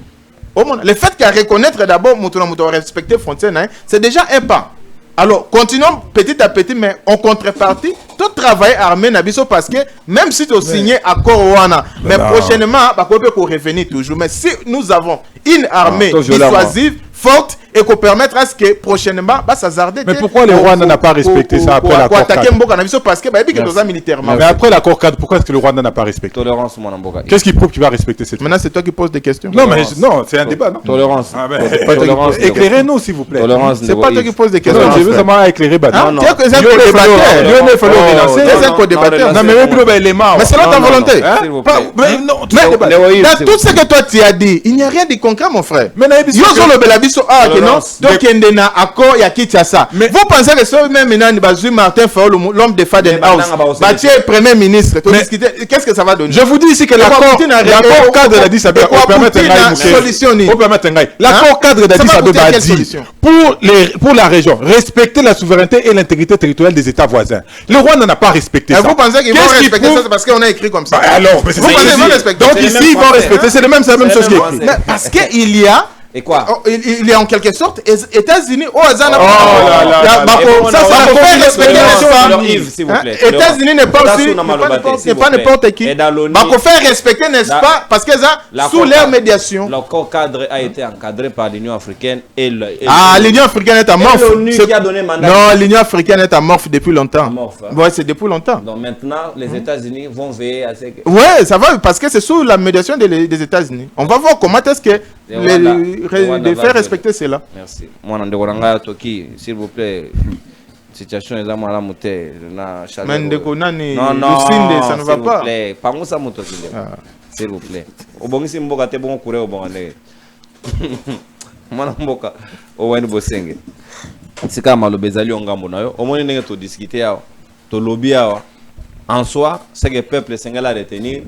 Oh mon. Le fait qu'à reconnaître d'abord mutu respecter frontière c'est déjà un pas. Alors continuons petit à petit mais en contrepartie tout travail armé Nabiso parce que même si tu as signé accord Rwanda mais prochainement bah peut revenir toujours mais si nous avons une armée dissuasive forte et qu'on permettra à ce que prochainement ça zarde. Mais pourquoi le Rwanda n'a pas respecté ça après l'accord cadre? Parce que militairement. Mais après l'accord cadre, pourquoi est-ce que le Rwanda n'a pas respecté? Tolérance mon Mboka. Qu'est-ce qui prouve qu'il va respecter cette? Maintenant c'est toi qui poses des questions. Non mais non, c'est un débat non. Tolérance. Éclairez-nous s'il vous plaît. C'est pas toi qui poses des questions. Je veux seulement éclairer Bata. Non, c'est un co-débatteur. Non mais mais c'est ta volonté. Mais dans tout ce que toi tu as dit, il n'y a rien de concret mon frère. Mais non, donc il y a un accord, il y a Kinshasa. Vous pensez que ce même Martin Fayulu, l'homme de Faden House, Batier premier ministre, qu'est-ce que ça va donner? Je vous dis ici que l'accord cadre d'Addis Abeba l'accord cadre d'Addis Abeba dit pour la région respecter la souveraineté et l'intégrité territoriale des États voisins. Le Rwanda n'a pas respecté ça. Vous pensez qu'ils vont respecter ça parce qu'on a écrit comme ça? Alors, donc ici ils vont respecter, c'est la même chose qui est écrit. Parce qu'il y a Et quoi? Il est en quelque sorte États-Unis. Oh, ça là là. Ça fait respecter, n'est-ce pas? États-Unis n'est pas aussi pas n'importe qui. Bako faire respecter, n'est-ce pas? Parce que ça sous leur médiation. Leur cadre a été encadré par l'Union africaine et l'Union africaine est amorphe. Qui a donné mandat. Non, l'Union africaine est amorphe depuis longtemps. Ouais, c'est depuis longtemps. Donc maintenant, les États-Unis vont veiller à ce que. Ouais, ça va parce que c'est sous la médiation des États-Unis. On va voir comment est-ce que de faire respecter cela. Merci. Moi, Nandegoranga Toki, s'il vous plaît. Situation est là, moi, la montée. Non, ça ne va pas. Pas ça, mon toki. S'il vous plaît. Au bon, si mboka te bon courir au bon année. Moi, mboka. Au wen bosenge. C'est comme le bezali on gambo na yo. Au moins, on to discuter to lobby en soi, c'est que le peuple sénégalais a retenu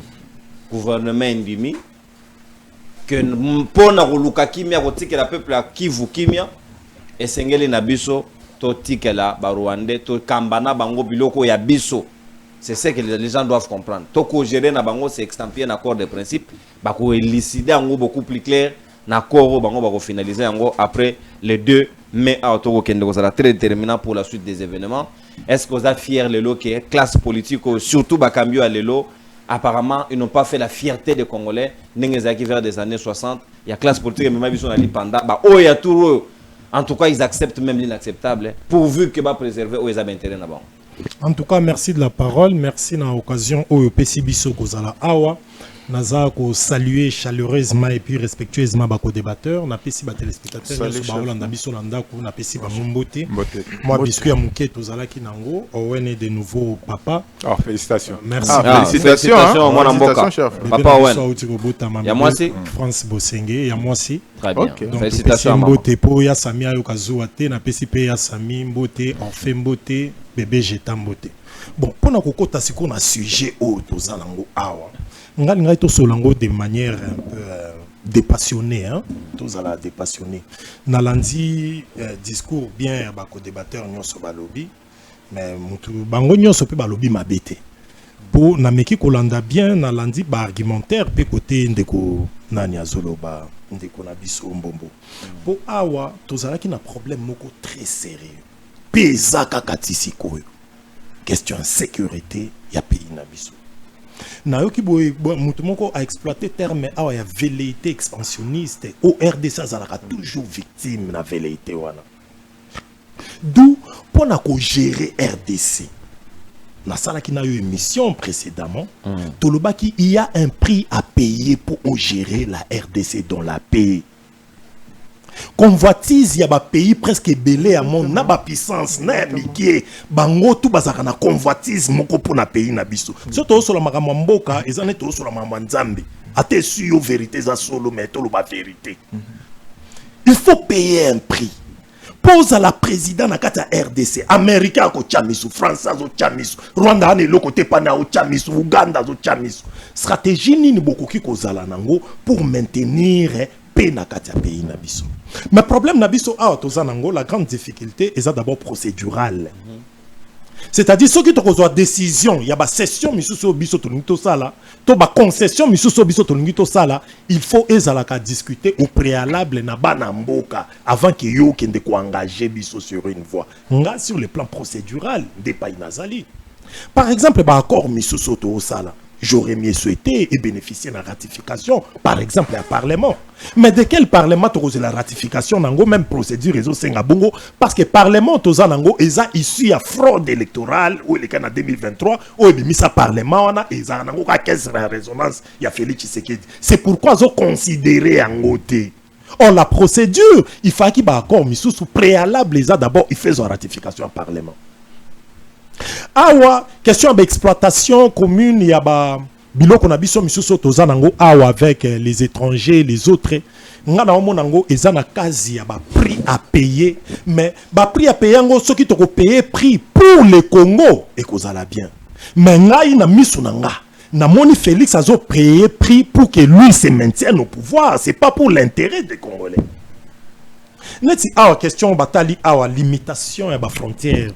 gouvernement indimi. Que pour na luka kimia que la peuple a kivu kimia et sengeli na biso to tikela ba Rwandais to kambana bango biloko ya biso. C'est ce que les gens doivent comprendre. To ko gérer na bango c'est extempier un accord de principe ba ko élucider en beaucoup plus clair na accord bango ba ko finaliser en après le 2 mai à Otogo Kendo, ça sera très déterminant pour la suite des événements. Est-ce que vous êtes fiers lelo que classe politique surtout Bakambio à lelo apparemment, ils n'ont pas fait la fierté des Congolais. N'engezaki vers des années 60. Il y a classe politique, mais même ils sont allés pendant. Il y a tout. En tout cas, ils acceptent même l'inacceptable, pourvu que va préserver où ils ont intérêt là-bas. En tout cas, merci de la parole. Merci dans l'occasion où PC Bisso Kozala Awa. Naza ko saluer chaleureusement et puis respectueusement bako débatteur. Na pesi ba téléspectateurs nyonso ba Holanda biso landa ko na pesi ba mbote. Moi biscuit ya muke tozala ki nango. Owen de nouveau papa. Oh félicitations. Merci. Félicitations moi na mboka. Papa Owen. Ya moi aussi France Bosenge ya moi aussi. Très bien. Félicitations mbote po ya Sami ayo kazuwa te na pesi pe ya Sami mbote Orphe mbote bébé Jeta mbote. Bon, pour na kokota siko na sujet o tozala ngo awa. Ngai to solango de manière un peu dépassionnée, hein, tous à la dépassionnée. Nalandi discours bien bako débatteur nyonso balobi, mais mutu bango nyonso pe balobi mabete. Pour nameki kolanda bien nalandi ba argumentaire pe côté ndeko nani azoloba ndeko na biso mbombo. Pour awa tozalaki na problème moko très sérieux. Pesa kakatisi koyo. Question sécurité ya pays na biso. Nayoki boy mutumoko a exploité terme awa ya velléité expansionniste au RDC azalaka toujours victime na velléité wana. D'où pour na ko gérer RDC. Na sala ki na yo émission précédemment, tolobaki il y a un prix à payer pour gérer la RDC dans la paix. Convoitise ya ba pays presque belé à mon na ba puissance na mikie bango tout bazaka na convoitise moko pour na pays na biso surtout sur la makambo mboka ezane to sur la makambo nzambe ate sur vérité za solo mais to ba vérité il faut payer un prix pose à la président na kata RDC américain ko chamisu français zo chamisu Rwanda ane le côté pana o chamisu Uganda zo chamisu stratégie nini bokoki kozala nango pour maintenir paix na kata pays na biso. Mais problème na biso a tozanango la grande difficulté est d'abord procédurale. C'est-à-dire ceux qui ont décision, il y a ba session misuso biso tolingito sala, to ba concession misuso biso tolingito sala, il faut ezalaka discuter au préalable na bana mboka avant que yo kende ko engager biso sur une voie. Nga sur le plan procédural des pays nazali. Par exemple, ba accord misuso to sala. J'aurais mieux souhaité et bénéficier de la ratification, par exemple, un parlement. Mais de quel parlement tu la ratification, nango même procédure réseau Singabungo, parce que parlement toza nango eza issu à fraude électorale ou le Canada 2023 ou et mis ça parlement on a eza nango ka caisse de résonance il y a Félix Tshisekedi. C'est pourquoi ils ont considéré en côté. Or la procédure, il faut qu'il y ait accord mais sous préalable eza d'abord il fait une ratification au parlement. Awa question d'exploitation commune ya ba biloko na biso misuso tozanango awa avec les étrangers les autres ngana omonango ezana kazi ya ba prix à payer mais ba prix à payer ngo soki to ko payer prix pour le Congo et kozala bien mais ngai na miso nanga na moni Félix azo payer prix pour que lui se maintienne au pouvoir c'est pas pour l'intérêt des Congolais. Neti awa question batali awa limitation ya ba frontière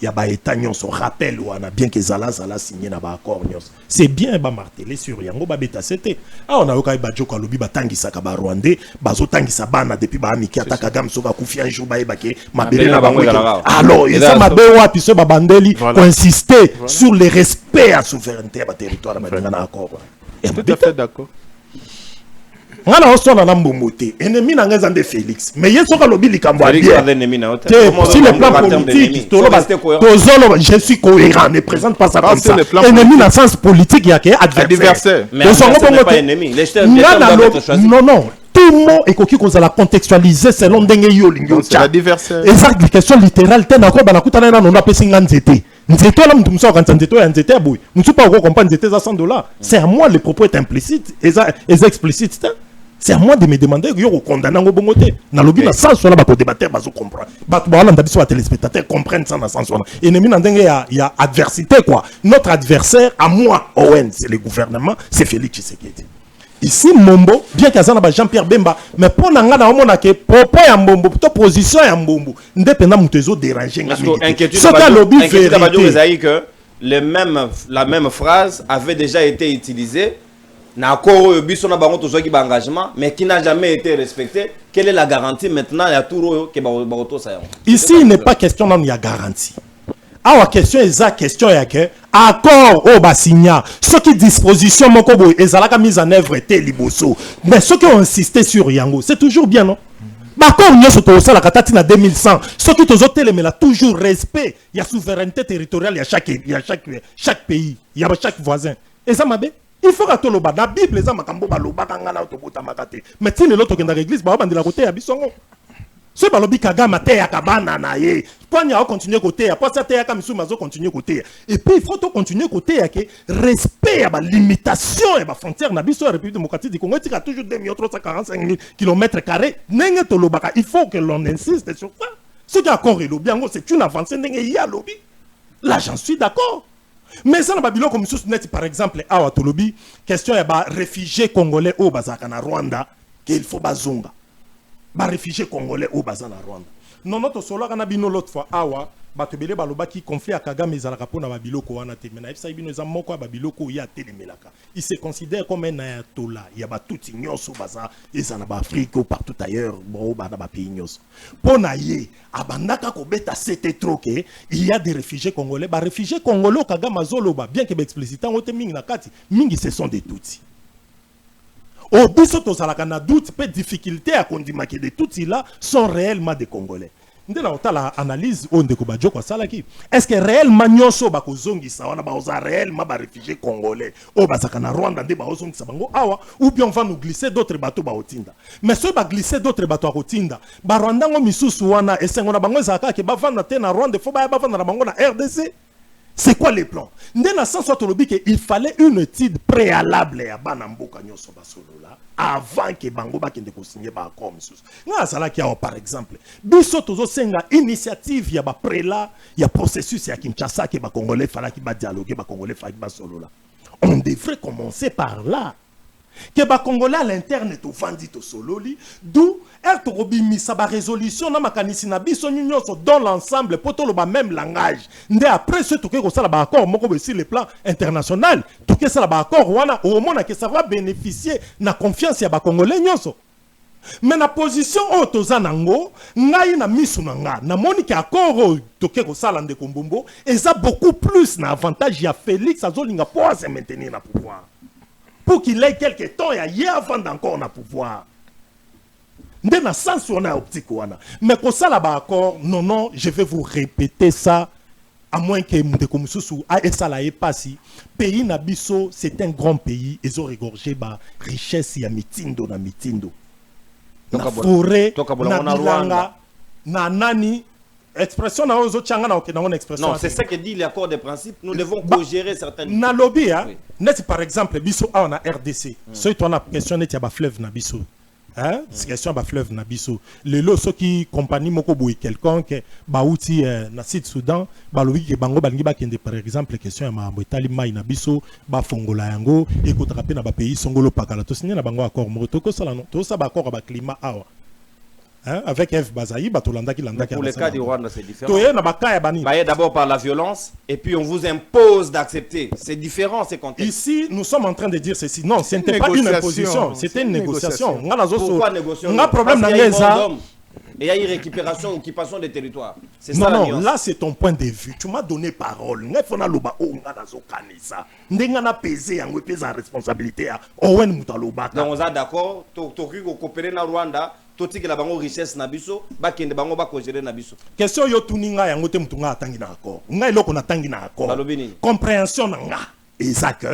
y a ba état nyonso rappel wana bien que zala signé na ba accord nyonso c'est bien ba marteler sur yango ba beta c'était on a yoka ba joko lobi ba tangisa ka ba rwandais bazo tangisa bana depuis ba amiki ataka gam so ba kufi un jour ba ebake mabele na bango alors et ça mabe wa piso ba bandeli pour insister sur le respect à souveraineté ba territoire ba ngana accord tout à fait d'accord. ngana osona na mbombote ennemi na ngeza nde Félix mais yeso ka lobi likambo a bien sur le plan politique tozolo je suis cohérent ne présente pas ça comme ça ennemi na sens politique ya ke adversaire mais ce n'est pas ennemi non non tout le monde est qu'on contextualiser selon ndenge yo lingo c'est l'adversaire exact question littérale tena ko bana kutana na nona pesinga nzete nzete la mtu mso quand nzete ya nzete boy mtu pas ko comprendre nzete za $100 c'est à moi le propos est implicite et explicite c'est à moi de me demander yo ko condamner ngo bongote na lobi na sens wala ba ko débattre ba zo comprendre ba to ba landa biso ba téléspectateurs comprennent ça na sens wala ennemi na ndenge ya adversité quoi notre adversaire à moi Owen c'est le gouvernement c'est Félix Tshisekedi. Ici Mombo bien qu'azana ba Jean-Pierre Bemba mais pour nanga na omona ke propos ya Mbombo to position ya Mbombo ndependa mutezo déranger nga inquiétude ça lobby vérité que la même phrase avait déjà été utilisée na accord biso na bango tozo ki ba engagement mais qui n'a jamais été respecté. Quelle est la garantie maintenant ya touro ke ba auto ça ici il n'est pas question non ya garantie. La question est la question est que accord au basigna ce qui disposition mon kobo ezalaka mise en œuvre était liboso mais ceux qui ont insisté sur yango c'est toujours bien non d'accord nous sommes au la katati na 2100 ceux qui ont télémela toujours respect il y a souveraineté territoriale il y a chaque pays il y a chaque voisin et ça m'a il faut que toloba la bible les amakambo baloba kangala autobota makate mais tine l'autre kenda l'église ba bandila côté ya bisongo. Ce balobi kagama te ya kabana na ye. Ponya va continuer côté ya. Pas ça te ya kamisu mazo continuer côté. Et puis il faut to continuer côté ya que respect ya ba limitation ya ba frontière na biso République démocratique du Congo tika toujours 2345 km². Nenge to lobaka il faut que l'on insiste sur ça. Ce qui accord et lobby c'est une avancée nenge ya lobby. Là j'en suis d'accord. Mais ça na babilo comme sous net par exemple awa to lobby question ya ba réfugiés congolais au bazaka na Rwanda qu'il faut bazonga. Ba réfugiés congolais au bazar na Rwanda. Non notre solo kana bino l'autre fois awa batobele baloba ki conflit à Kagame ezalaka pona ba biloko wana te mena ifsa bino eza moko ba biloko ya telemelaka. Il se considère comme un ayatollah. Il y a ba tout nyonso baza ezana ba Afrique ou partout ailleurs bon ba na ba pays nyonso. Pona ye abandaka ko beta c'était trop que il y a des réfugiés congolais ba réfugiés congolais Kagame azoloba bien que ba explicitant ote mingi na kati mingi ce sont des Tutsis. Au biso tozalaka na doute peu difficulté à kondima que de tout là sont réellement des Congolais. Ndela otala analyse on ndeko bajo kwa salaki. Est-ce que réellement nyonso bakozongisa wana baoza réellement ba réfugiés congolais o bazaka na Rwanda nde baozongisa bango awa ou bien on va nous glisser d'autres bateaux ba otinda. Mais ceux ba glisser d'autres bateaux à otinda ba Rwanda ngo misusu wana esengo na bango ezaka ke ba vanda te na Rwanda faut ba vanda na bango na RDC. C'est quoi les plans? Il fallait une étude préalable à Banamboka Nyoso Basolola avant que Bango Bakende signer par accord. Par exemple, Bisotozo Senga initiative, il y a prélat, il y a processus, il y a Kinshasa qui va Congolais, fallait qu'il va dialoguer, Congolais, fallait Basolola. On devrait commencer par là. Que ba Congolais à l'interne est au vendu au sololi, d'où elle tobi misa ba résolution na makanisi na biso nyonso dans l'ensemble poto lo ba même langage. Ndé après ce toke ko sala ba accord moko sur le plan international, toke sala ba accord wana au mona que ça va bénéficier na confiance ya ba Congolais nyonso. Mais na position o tozanango ngai na misu nanga na moni ke accord toke ko sala ndeko Mbombo et ça beaucoup plus na avantage ya Félix azolinga pour se maintenir na pouvoir. Pour qu'il ait quelques temps, il y a avant d'encore na pouvoir. Dans le sens où on a optique. Mais pour ça, là-bas encore, non, je vais vous répéter ça, à moins que Moudekoumoussou et ça là est passé. Pays Nabiso, c'est un grand pays, ils ont regorgé la richesse, il y a mitindo na mitindo. Na forêt, na bilanga, na nani. Expression na ozo changa na okena expression. Non, c'est ça que dit l'accord de principe. Nous devons co-gérer certaines. Na lobby hein. Net par exemple biso a na RDC. Ce toi na question net ya ba fleuve na biso. Hein? C'est question ba fleuve na biso. Le lo so qui compagnie moko boy quelconque ba outi na Sud Soudan, ba lobby ke bango balingi ba kende par exemple question ya ma etali mai na biso, ba fongola yango et ko traper na ba pays songolo pakala to signer na bango accord moko to ko sala non. To sa ba accord ba climat awa. hein, avec F Bazaï, Batolanda qui landa. Pour le cas du Rwanda, c'est différent. D'abord par la violence, et puis on vous impose d'accepter. C'est différent ces contextes. Ici, nous sommes en train de dire ceci. Non, ce n'était pas une imposition, c'était une négociation. Pourquoi négociation? On a problème dans les hommes. Et il y a une récupération, occupation des territoires. C'est ça la nuance. Là c'est ton point de vue. Tu m'as donné parole. On a pesé en responsabilité. Donc on est d'accord. Tu coopérer dans Rwanda. Toti que la bango richesse na biso, ba kende bango ba ko gérer na biso. Question yo tuninga yango te mutunga atangi na accord. Ngai loko na tangi na accord. Compréhension na nga. Exact.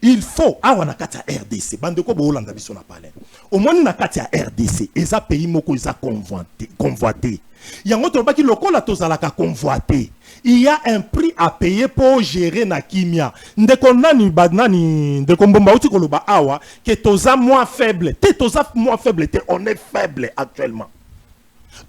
Il faut awa na kati ya RDC. Bande ko bo Hollande biso na parler. Au moins na kati ya RDC, eza pays moko eza convoité. Yango to baki lokola tozalaka convoité. Il y a un prix à payer pour gérer na kimia. Ndeko nani badnani ndeko mbomba uti koloba awa que toza moins faible. Toza moins faible, on est faible actuellement.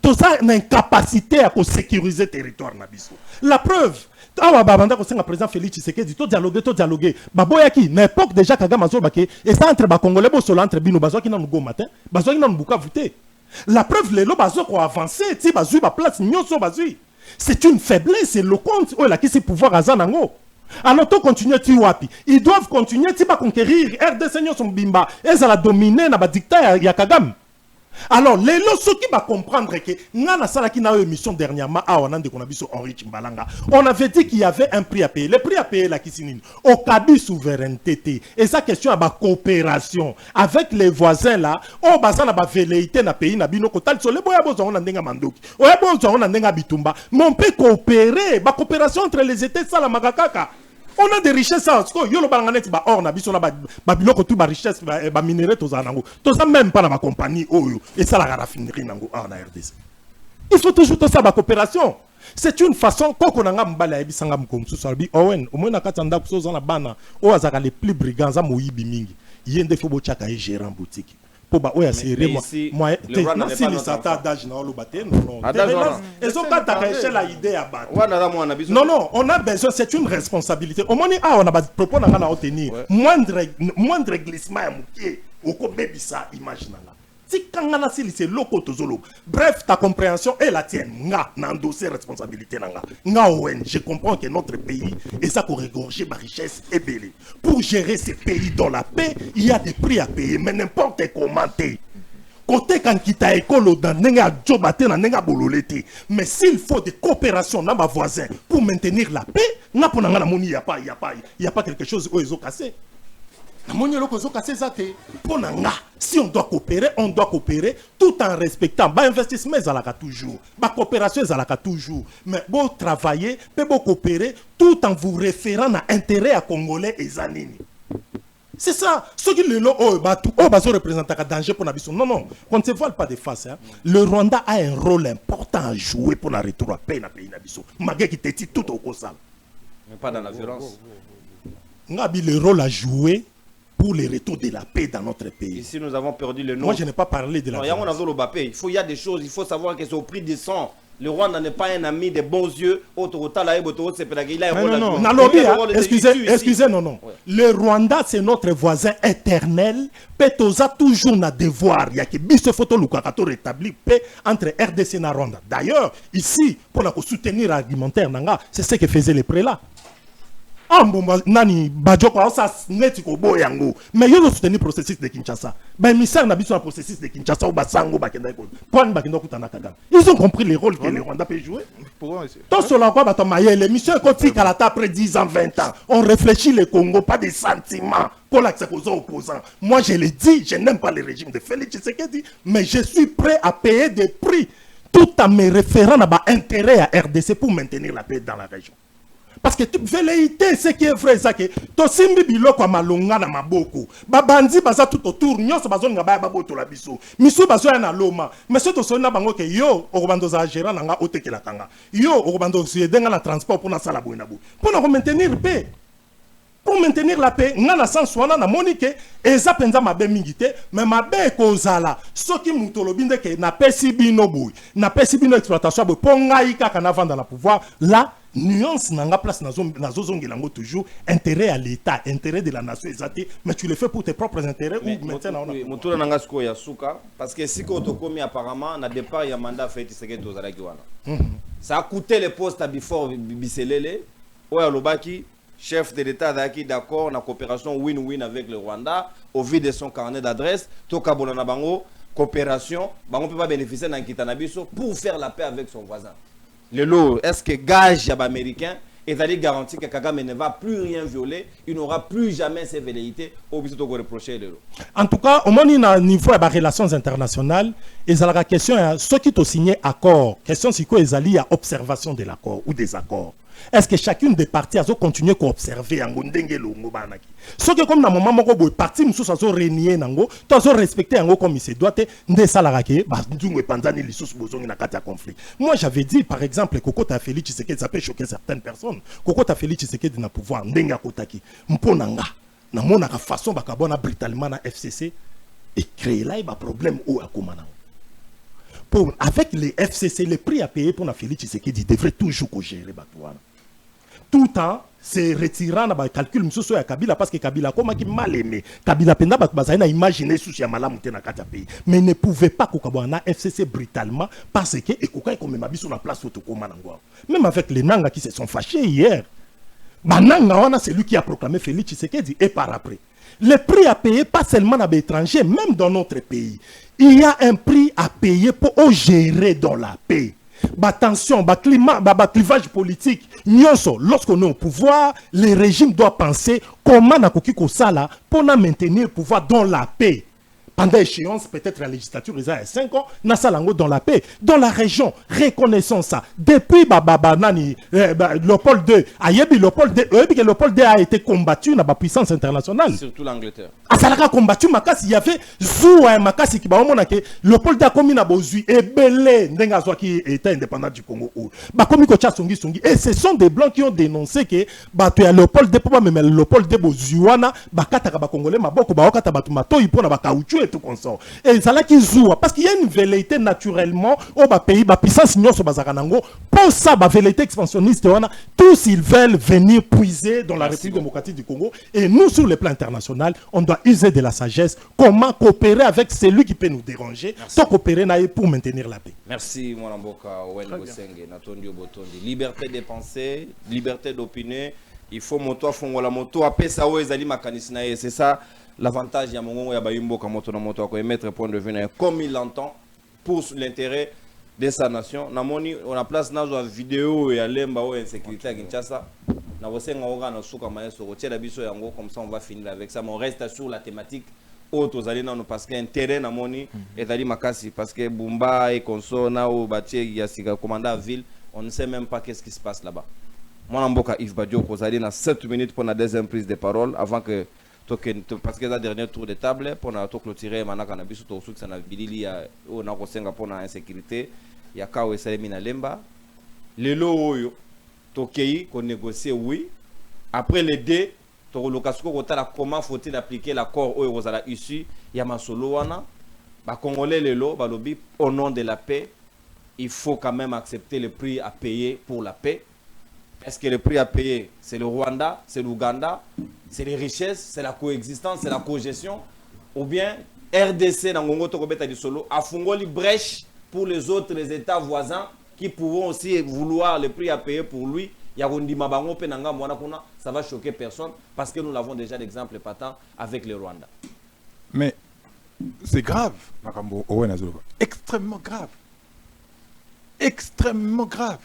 Toza une incapacité à sécuriser le territoire na biso. La preuve, awa babanda ko senga président Félix Tshisekedi to dialoguer. Baboya ki na époque déjà Kagame Azobake et ça entre ba congolais bo solo entre bino bazo ki na ngo matin, bazo ki na mbuka voter. La preuve les lo bazo ko avancer, ti bazui ba place nyonso bazui. C'est une faiblesse, c'est le compte où la qui c'est pouvoir à Zanango. Alors to continuer ti wapi. Ils doivent continuer ti ba conquérir RDC nyo son bimba et ça la dominer na ba dictat ya Kagame. Alors les lots qui va comprendre que ngana sala qui na émission dernièrement à Wanande qu'on a vu sur Henri Chimbalanga. On avait dit qu'il y avait un prix à payer. Le prix à payer la kisinine au cabi souveraineté et sa question à ba coopération avec les voisins là. On bazana ba velléité na pays na bino kotal so le boya bozo na ndenga mandoki. Oya bozo na ndenga bitumba. Mais on peut coopérer, ba coopération entre les États ça la magakaka. On a des richesses en sco yo lo banganet ba or na biso na ba biloko tout ba richesse ba minerai to za nango to ça même pas na ma compagnie oyo et ça la raffinerie nango na RDC. Il faut toujours tout ça ba coopération. C'est une façon koko nanga mbala ebisanga mkomsu salbi owen au moins na katanda ko za na bana o azaka les plus brigands za moyibi mingi yende fo bo chaka e gérant boutique. Pour ba oya serré moi si les sata d'âge na lo baté non et so ka ta la idée à battre non on a besoin c'est une responsabilité au moins on a propos na na obtenir moindre glissement ya mukie oko bebisa image na si kangana si c'est loko tozolo bref ta compréhension est la tienne nga na endosser responsabilité na nga owen je comprends que notre pays et ça pour regorger ma richesse est belé pour gérer ces pays dans la paix il y a des prix à payer mais n'importe comment côté quand kita ekolo dans nenga jobate na nenga bololete mais s'il faut des coopérations dans ma voisin pour maintenir la paix na pona nga na moni il y a pas quelque chose où ils ont cassé. Si on doit coopérer tout en respectant. Investissement, toujours. Coopération, toujours. Mais bon travailler, bon coopérer, tout en vous référant à l'intérêt à Congolais et Zanini. C'est ça. Ce qui le représente un danger pour la mission. Non, on ne se voile pas de face. Hein. Le Rwanda a un rôle important à jouer pour la retour à paix dans le pays. Malgré qu'il était tout au cosal. Mais pas dans la violence. On a le rôle à jouer pour le retour de la paix dans notre pays. Ici, nous avons perdu le nom. Moi, je n'ai pas parlé de la paix. Il y a des choses, il faut savoir que c'est au prix du sang. Le Rwanda n'est pas un ami des bons yeux. Excusez, non. Le Rwanda, c'est notre voisin éternel. Petoza toujours na devoir. Il y a que biso photo lukakato rétabli paix entre RDC et Rwanda. D'ailleurs, ici, pour soutenir l'argumentaire, c'est ce que faisaient les prélats. Nani bajoko ça neti ko boyango mais yo soutenir processus de Kinshasa ba misère na biso na processus de Kinshasa ou basango bakenda ko point bakenda kutana Kagame ils ont compris les rôles que le Rwanda peut jouer tout cela quoi bato mayele mission kotika la après 10 ans 20 ans on réfléchit le Congo pas des sentiments pour l'accès aux opposants. Moi je le dis, je n'aime pas le régime de Félix Tshisekedi mais je suis prêt à payer des prix tout en me référant à l'intérêt à RDC pour maintenir la paix dans la région. Parce que tu velléité ce qui est vrai ça que to simbi biloko malonga na maboko babandi baza tout autour nyonso bazo nga ba boto la biso miso bazo na loma mais ce to sona bango ke yo okobando za gérant nga otekela kanga yo okobando suedenga na transport pour na sala boina bo pour na maintenir paix pour maintenir la paix nga na sens wana na monique eza penza mabe mingité mais mabe kozala soki mutolobinde ke na pesi bino boy na pesi bino exploitation boy po ngai kaka na vendre la pouvoir là nuance nanga place nazo zongelango toujours intérêt à l'état, intérêt de la nation exacté, mais tu le fais pour tes propres intérêts ou maintenant on a moto nanga siko ya suka parce que siko tokomi apparemment na départ ya mandat fait Tshisekedi tozalaki wana. Ça a coûté les postes à Before Biselele oya lobaki chef de l'État d'Aki d'accord na coopération win-win avec le Rwanda au vu de son carnet d'adresse toka bolana bango coopération bango peut pas bénéficier d'un kitanabiso pour faire la paix avec son voisin. Le lot est-ce que gage ya américain est allé garantir que Kagame ne va plus rien violer, il n'aura plus jamais ses velléités au but de reprocher le lot. En tout cas au moins au niveau des relations internationales ils ont la question ceux qui ont signé accord question c'est quoi ils allaient à observation de l'accord ou des accords. Est-ce que chacune des parties a continué à observer en gondenge longo banaki? Ce que comme dans moment moko boy parti muso ça so renier nango, to so respecter ngo comme il se doit te nde salarake ba ndungu panzani lisusu bozongi na kati ya conflit. Moi j'avais dit par exemple Koko ta Félix Tshisekedi ça peut choquer certaines personnes. Koko ta Félix Tshisekedi na pouvoir ndenge akotaki. Mponanga na mona ka façon bakabona brutalement na FCC et créer là ba problème au akomana. Pour avec les FCC les prix à payer pour na Félix Tshisekedi devrait toujours gérer batouana. Tout le temps, c'est retirant dans le calcul monsieur ya Kabila parce que Kabila comme qui mal aimé. Kabila penda bazana imaginer sous ya malamu te na kati pays. Mais ne pouvait pas kokabona FCC brutalement parce que ekoka comme mabiso na place autokoma nangwa. Même avec les nanga qui se sont fâchés hier. Bananga wana c'est lui qui a proclamé Félix Tshisekedi et par après. Le prix à payer pas seulement à l'étranger, même dans notre pays. Il y a un prix à payer pour gérer dans la paix. Attention, climat, clivage politique. Lorsqu'on est au pouvoir, le régime doit penser comment pour maintenir le pouvoir dans la paix. Pendant l'échéance, peut-être la législature, il y a 5 ans, Nassalango dans la paix. Dans la région, reconnaissons ça. Depuis Léopold II, Léopold II a été combattu dans la puissance internationale. Surtout l'Angleterre. Asalaka combattu Makasi, il y avait Zoua Makasi qui que Léopold II a commis Nabozui et Belé, Ndengazwa qui était indépendant du Congo. Et ce sont des blancs qui ont dénoncé que Léopold II, pas même Léopold II Bozuana, Bakata Congolais, Maboko, Bakata Batumato, il prend la caoutchouc et tout consort. Et ça là qui joue parce qu'il y a une velléité naturellement au pays, puissance sur Bazaranango, pour ça, velléité expansionniste, tous ils veulent venir puiser dans la République démocratique du Congo. Et nous, sur le plan international, on doit user de la sagesse, comment coopérer avec celui qui peut nous déranger, sans coopérer pour maintenir la paix. Merci, mon Mboka, Owen Bosenge, Natondio Botondi. Liberté de penser, liberté d'opiner. Il faut moto fongo la moto après ça ouais ezali makanisina et c'est ça l'avantage ya mongongo ya bayimbo ka moto na moto ko émettre point de vue comme il l'entend pour l'intérêt de sa nation. Namoni on a place na zo vidéo ya lemba o insécurité à Kinshasa. Na bosenga oga na suka mayeso ko tiela biso yango comme ça on va finir avec ça mais on reste sur la thématique autres allez non parce que intérêt namoni ezali makasi parce que Bumba et Consona ou Batie ya sika commandant ville on ne sait même pas qu'est-ce qui se passe là-bas. Moi, Mboka Yves Badio, vous allez dans 7 minutes pour la deuxième prise de parole avant que. Parce que la dernière tour de table, pour clôturer, maintenant, on a pour l'insécurité, il y a Kao et Salemina Lemba. Les lots, Tokei, qu'on négocie, oui. Après les deux, comment faut-il appliquer l'accord aux issus, il y a Masoloana, Congolais, les lots, au nom de la paix, il faut quand même accepter le prix à payer pour la paix. Est-ce que le prix à payer, c'est le Rwanda, c'est l'Ouganda, c'est les richesses, c'est la coexistence, c'est la cogestion? Ou bien RDC, a fungoli brèche pour les autres États voisins qui pourront aussi vouloir le prix à payer pour lui? Ça va choquer personne parce que nous l'avons déjà l'exemple patent avec le Rwanda. Mais c'est grave, extrêmement grave. Extrêmement grave.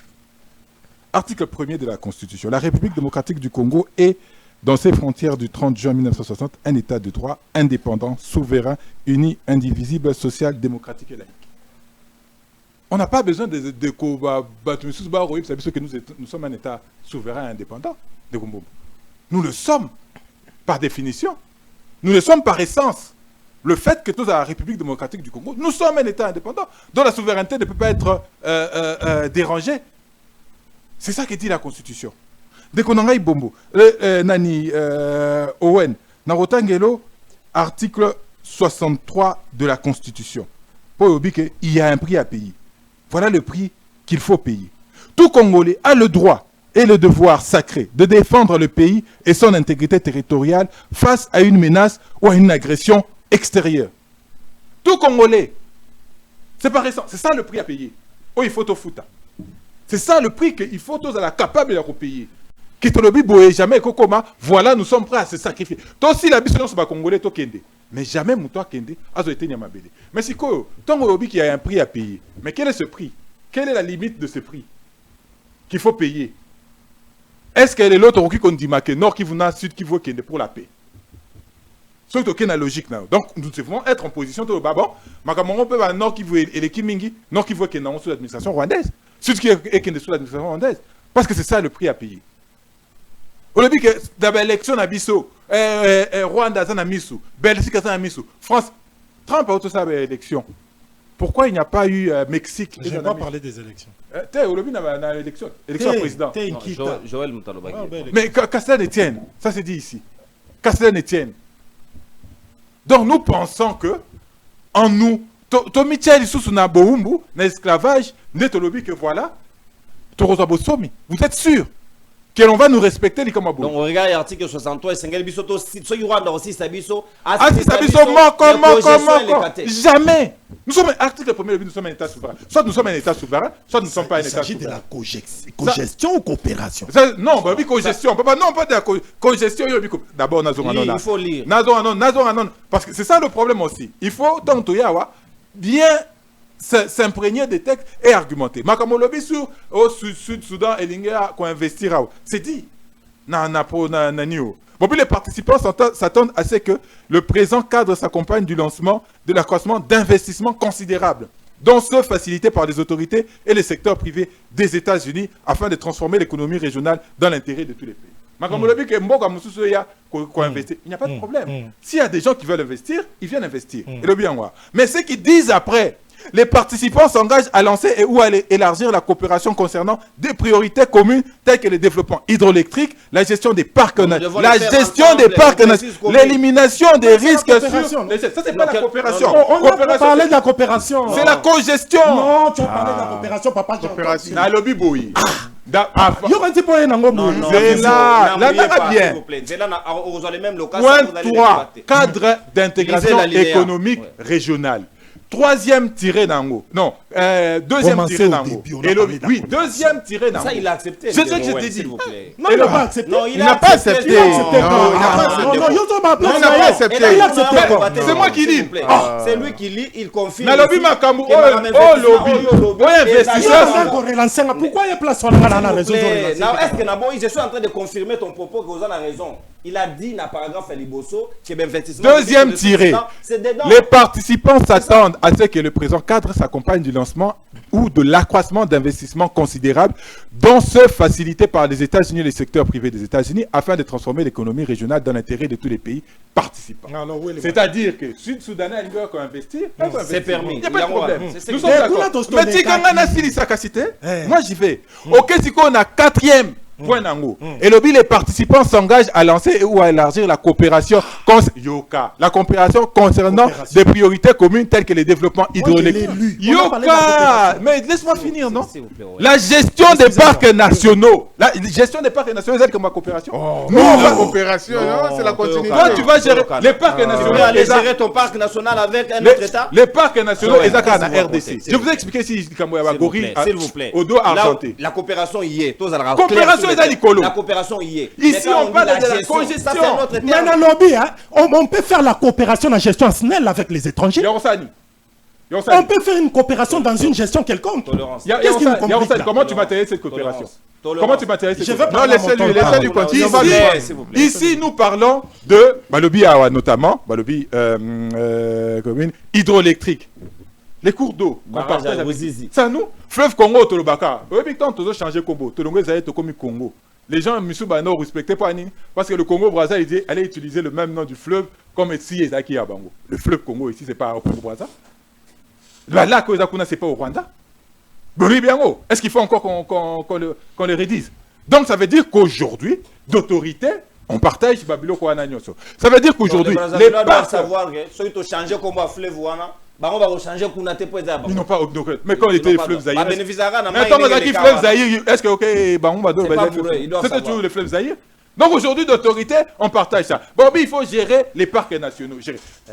Article 1er de la Constitution. La République démocratique du Congo est, dans ses frontières du 30 juin 1960, un État de droit, indépendant, souverain, uni, indivisible, social, démocratique et laïque. On n'a pas besoin de que nous sommes un État souverain et indépendant. Nous le sommes par définition. Nous le sommes par essence. Le fait que nous, à la République démocratique du Congo, nous sommes un État indépendant dont la souveraineté ne peut pas être dérangée. C'est ça que dit la Constitution. Dès qu'on a Bombo, Nani Owen, Narotangelo, article 63 de la Constitution. Pour il y a un prix à payer. Voilà le prix qu'il faut payer. Tout Congolais a le droit et le devoir sacré de défendre le pays et son intégrité territoriale face à une menace ou à une agression extérieure. Tout Congolais, c'est pas récent, c'est ça le prix à payer. Oh, il faut tout foutre. C'est ça le prix qu'il faut tous être capable de payer. Qui te le dit, jamais, voilà, nous sommes prêts à se sacrifier. Toi aussi, la mission, c'est pas Congolais, toi, Kende. Mais jamais, toi, Kende, a été Nyamabele. Mais si quoi, tant qu'il y a un prix à payer. Mais quel est ce prix? Quelle est la limite de ce prix qu'il faut payer? Est-ce qu'elle est l'autre qui dit que Nord qui vous Sud qui veut Kende pour la paix? C'est aucune logique. Donc, nous devons être en position de bon, on peut avoir Nord qui veut et les Kimingi, Nord qui veut Kende sous l'administration rwandaise, Sud qui est Kende sous l'administration rwandaise. Parce que c'est ça le prix à payer. Au début, d'abord l'élection à Bissau, Rwanda à Missou, Belgique à Missou, France, Trump a autorisé l'élection. Pourquoi il n'y a pas eu Mexique? Je ne vais pas parler des élections. Au début, il y a l'élection président. Joël Moutalobaki. Mais qu'à cela ne tienne, ça c'est dit ici. Qu'à cela ne tienne. Donc nous pensons que, en nous, Tomichel sous na boumbu, na esclavage, netolobi que voilà, vous êtes sûr que l'on va nous respecter les Kamabou? Donc on regarde l'article 63 et Sengel Bisoto, si Rwanda aussi Sabiso, comment jamais. Nous sommes article 1er, nous sommes un État souverain. Soit nous sommes un État souverain, soit nous ne sommes pas un État souverain. Il s'agit de la cogestion ou coopération? Non, cogestion. Non, pas de la cogestion. D'abord, il faut lire. Parce que c'est ça le problème aussi. Il faut, tant que bien s'imprégner des textes et argumenter. Makamolobi sur au Sud-Soudan et l'Ingia qu'on investira. C'est dit. Bon, puis les participants s'attendent à ce que le présent cadre s'accompagne du lancement de l'accroissement d'investissements considérables, dont ceux facilités par les autorités et les secteurs privés des États-Unis afin de transformer l'économie régionale dans l'intérêt de tous les pays. Il n'y a pas de problème. S'il y a des gens qui veulent investir, ils viennent investir. Mais ceux qui disent après, les participants s'engagent à lancer et ou à élargir la coopération concernant des priorités communes telles que le développement hydroélectrique, la gestion des parcs nationaux, l'élimination des risques sur... Ça, c'est pas la coopération. On a parlé de la coopération. C'est la co-gestion. Non, tu as parlé de la coopération, papa. Coopération. Na lobby boy. C'est là, bien. Point 3, cadre d'intégration économique régionale. Troisième tiré d'ango. Non, deuxième tiré d'ango. Oui, deuxième tiré d'ango. Ça, il a accepté. C'est ce que je t'ai dit. Non, il n'a pas accepté. Non, il n'a pas accepté. C'est moi qui lis. C'est lui qui lit, il confirme. Na lobby makambu. Oh, lobby. Investisseur. Pourquoi il y a place sur la réseau? Est-ce que Nabo, je suis en train de confirmer ton propos que vous en avez raison. Il a dit dans le paragraphe Liboso que l'investissement. Deuxième tiré. Les participants s'attendent à ce que le présent cadre s'accompagne du lancement ou de l'accroissement d'investissements considérables, dont ceux facilités par les États-Unis et les secteurs privés des États-Unis, afin de transformer l'économie régionale dans l'intérêt de tous les pays participants. C'est-à-dire que Sud-Soudanais a une investir, c'est permis. Il n'y a pas de problème. Nous sommes d'accord. Mais si moi j'y vais. Ok, si on a quatrième point d'ango. Et les participants s'engagent à lancer ou à élargir la coopération la coopération concernant des priorités communes telles que le développement hydraulique. Mais laisse-moi finir, non? La gestion des parcs nationaux. La gestion des parcs nationaux, c'est comme ma coopération. Non, la coopération, c'est la continuité. Toi, tu vas gérer les parcs nationaux. Tu vas aller gérer ton parc national avec un autre État? Les parcs nationaux, ils ont la RDC. Je vous ai expliqué si s'il vous plaît. Au dos argenté. La coopération y est. Coopération, la coopération y est. Ici, on parle de la cogestion. On peut faire la coopération dans la gestion SNEL avec les étrangers. On peut faire une coopération dans une gestion quelconque. Comment tu matérialises cette coopération? Comment tu matérialises cette coopération? Non, laissez-lui continuer. Ici, nous parlons de Balobi Awa, notamment, Balobi hydroélectrique. Les cours d'eau qu'on partage avec... Ça, nous, fleuve Congo, Tolobaka. Oui, quand on a changé Congo, Tolongo, ils allaient comme Congo. Les gens, Missouba, respectaient pas Nini. Parce que le Congo-Brazza, il dit, allez utiliser le même nom du fleuve comme si ils étaient à Bango. Le fleuve Congo, ici, c'est pas au Congo-Brazza. Là, c'est pas au Rwanda. Est-ce qu'il faut encore qu'on le rédise? Donc, ça veut dire qu'aujourd'hui, d'autorité, on partage Babylon Kouana Nyoso. Ça veut dire qu'aujourd'hui, les parcs... savoir que ceux qui ont changé comme fleuve, on va changer Kounate pour ça. Ils n'ont pas augmenté. Mais quand il était les fleuves Zaïre. Mais attends, les fleuves Zaïre, est-ce que, ok, on va donner. C'était toujours les fleuves Zaïre. Donc aujourd'hui, d'autorité, on partage ça. Bon, il faut gérer les parcs nationaux.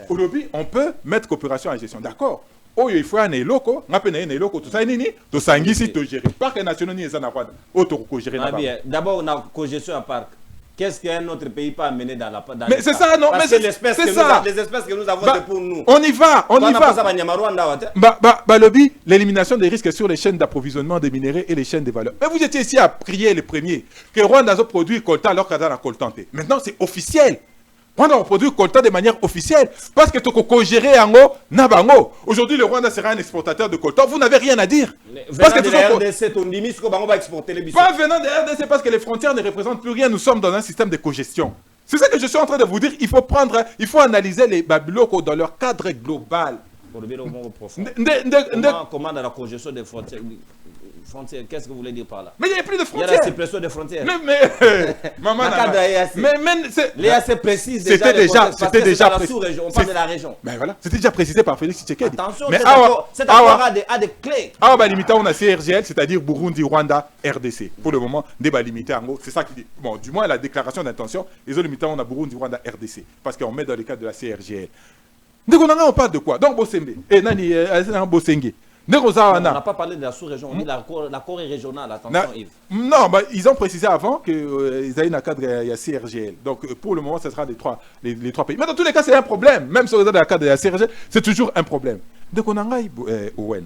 Aujourd'hui, on peut mettre coopération en gestion. D'accord. Oh, il faut un éloko, on appelle un éloko, tout ça, tout ça, ici, tout gérer. Parcs nationaux, ni ça n'a pas de gérer. D'abord, on a co-gestion en parc. Qu'est-ce qu'un autre pays peut amener dans la mais c'est ça, non? Parce mais que les espèces que nous avons, c'est pour nous. On y va, on y va. Lobby, l'élimination des risques sur les chaînes d'approvisionnement des minéraux et les chaînes de valeur. Mais vous étiez ici à prier les premiers que Rwanda a produit coltan alors qu'elle a coltan. Maintenant, c'est officiel. Rwanda a produit coltan de manière officielle parce que tu peux gérer en haut, nabango. Aujourd'hui, le Rwanda sera un exportateur de coltan. Vous n'avez rien à dire. Parce que de la RDC, on dit qu'on va exporter les bisous. Pas venant de la RDC parce que les frontières ne représentent plus rien. Nous sommes dans un système de cogestion. C'est ça que je suis en train de vous dire. Il faut analyser les babilocos dans leur cadre global. Comment dans la congestion des frontières, qu'est-ce que vous voulez dire par là? Mais il n'y a plus de frontières. Il y a la suppression des frontières. Maman, l'EAC précise c'était déjà sous-région, on parle de la région. Mais voilà, c'était déjà précisé par Félix Tshisekedi. Attention, cet accord a des clés. Ah, bah limité, on a CRGL, c'est-à-dire Burundi, Rwanda, RDC. Pour le moment, débat limité en gros, c'est ça qui dit. Bon, du moins la déclaration d'intention, ils ont limité, on a Burundi, Rwanda, RDC, parce qu'on met dans le cadre de la CRGL. Donc on parle de quoi? Donc Bosembe, et Nani, Bosenge. On n'a pas parlé de la sous-région, on dit la Corée régionale, attention Yves. Non, bah, ils ont précisé avant qu'ils avaient un cadre, il y a CRGL. Donc pour le moment, ce sera les trois pays. Mais dans tous les cas, c'est un problème. Même si on est dans le cadre de la CRGL, c'est toujours un problème. Donc on a Owen.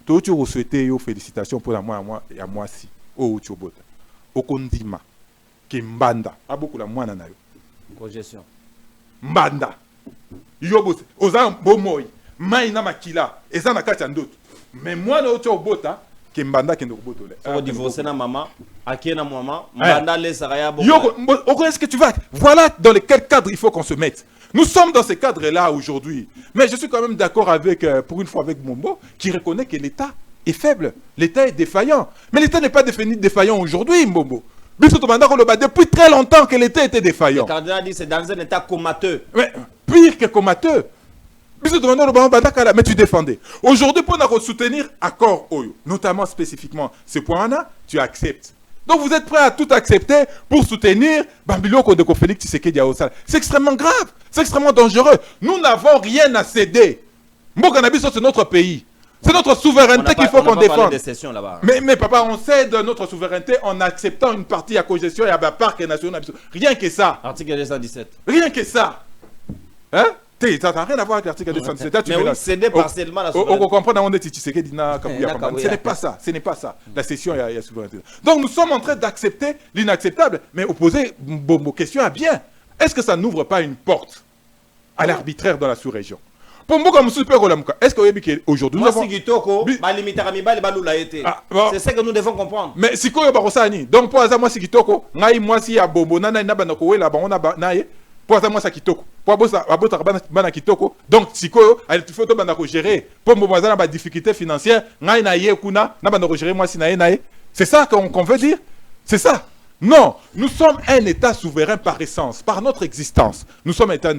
Tu as souhaité félicitations pour moi si. Oh, tu as Okondima. Kimbanda. A beaucoup la moine na yo. Cogestion. Mbanda. Yobos. Ozan bomoy. Maïna makila. Ezana kati ndoto. Mais moi, tu as bota. Kimbanda qui nous botte. On divorce na maman. Aki na maman. Mbanda les saraya bon. Est-ce que tu vas? Voilà dans quel cadre il faut qu'on se mette. Nous sommes dans ce cadre-là aujourd'hui. Mais je suis quand même d'accord avec, pour une fois avec Mombo, qui reconnaît que l'État est faible. L'État est défaillant. Mais l'État n'est pas défini défaillant aujourd'hui, Mombo. Depuis très longtemps que l'État était défaillant. Le cardinal dit que c'est dans un état comateux. Mais pire que comateux. Mais tu défendais. Aujourd'hui, pour nous soutenir accord Oyo, notamment spécifiquement ce point-là, tu acceptes. Donc vous êtes prêts à tout accepter pour soutenir Bambiloko de Félix Tshisekedi Aosala. C'est extrêmement grave, c'est extrêmement dangereux. Nous n'avons rien à céder. Mbokanabi, c'est notre pays. C'est notre souveraineté qu'il faut qu'on défende. Mais papa, on cède notre souveraineté en acceptant une partie à cogestion et à parc national. Rien que ça. Article 217. Rien que ça. Hein? Ça n'a rien à voir avec l'article 217. Mais oui, céder partiellement la souveraineté. On comprend dans ce n'est pas ça. Ce n'est pas ça. La cession et la souveraineté. Donc nous sommes en train d'accepter l'inacceptable. Mais opposer vos questions à bien. Est-ce que ça n'ouvre pas une porte à l'arbitraire dans la sous-région? Est-ce qu'aujourd'hui nous avons... C'est ce que nous devons comprendre. Mais si quoi barosani donc pour moi si kitoko ngai moi si ya bombo nana na bana ko wela bango na naye pour moi ça kitoko pour bosa abota bana kitoko donc si quoi il faut to bana ko gérer pour moi na ba difficulté financière ngai na ye kuna na bana ko gérer moi si na ye c'est ça qu'on veut dire, c'est ça. Non, nous sommes un État souverain par essence, par notre existence. Nous sommes un État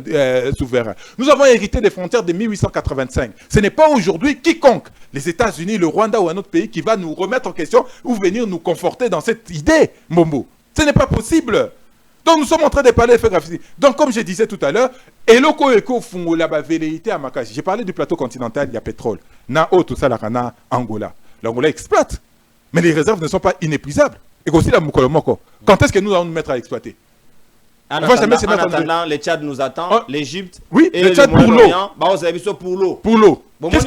souverain. Nous avons hérité des frontières de 1885. Ce n'est pas aujourd'hui quiconque, les États-Unis, le Rwanda ou un autre pays, qui va nous remettre en question ou venir nous conforter dans cette idée, Mombo. Ce n'est pas possible. Donc nous sommes en train de parler de faire graphique. Donc comme je disais tout à l'heure, eloko eko fungo la velléité à Makazi. J'ai parlé du plateau continental, il y a pétrole. Nao tout ça la Rana, Angola. L'Angola exploite. Mais les réserves ne sont pas inépuisables. Et aussi la Mukolomoko. Quand est-ce que nous allons nous mettre à exploiter? En attendant, le Tchad nous attend, l'Égypte, oui, et le Tchad pour l'eau. Pour l'eau. Pour l'eau. Qu'est-ce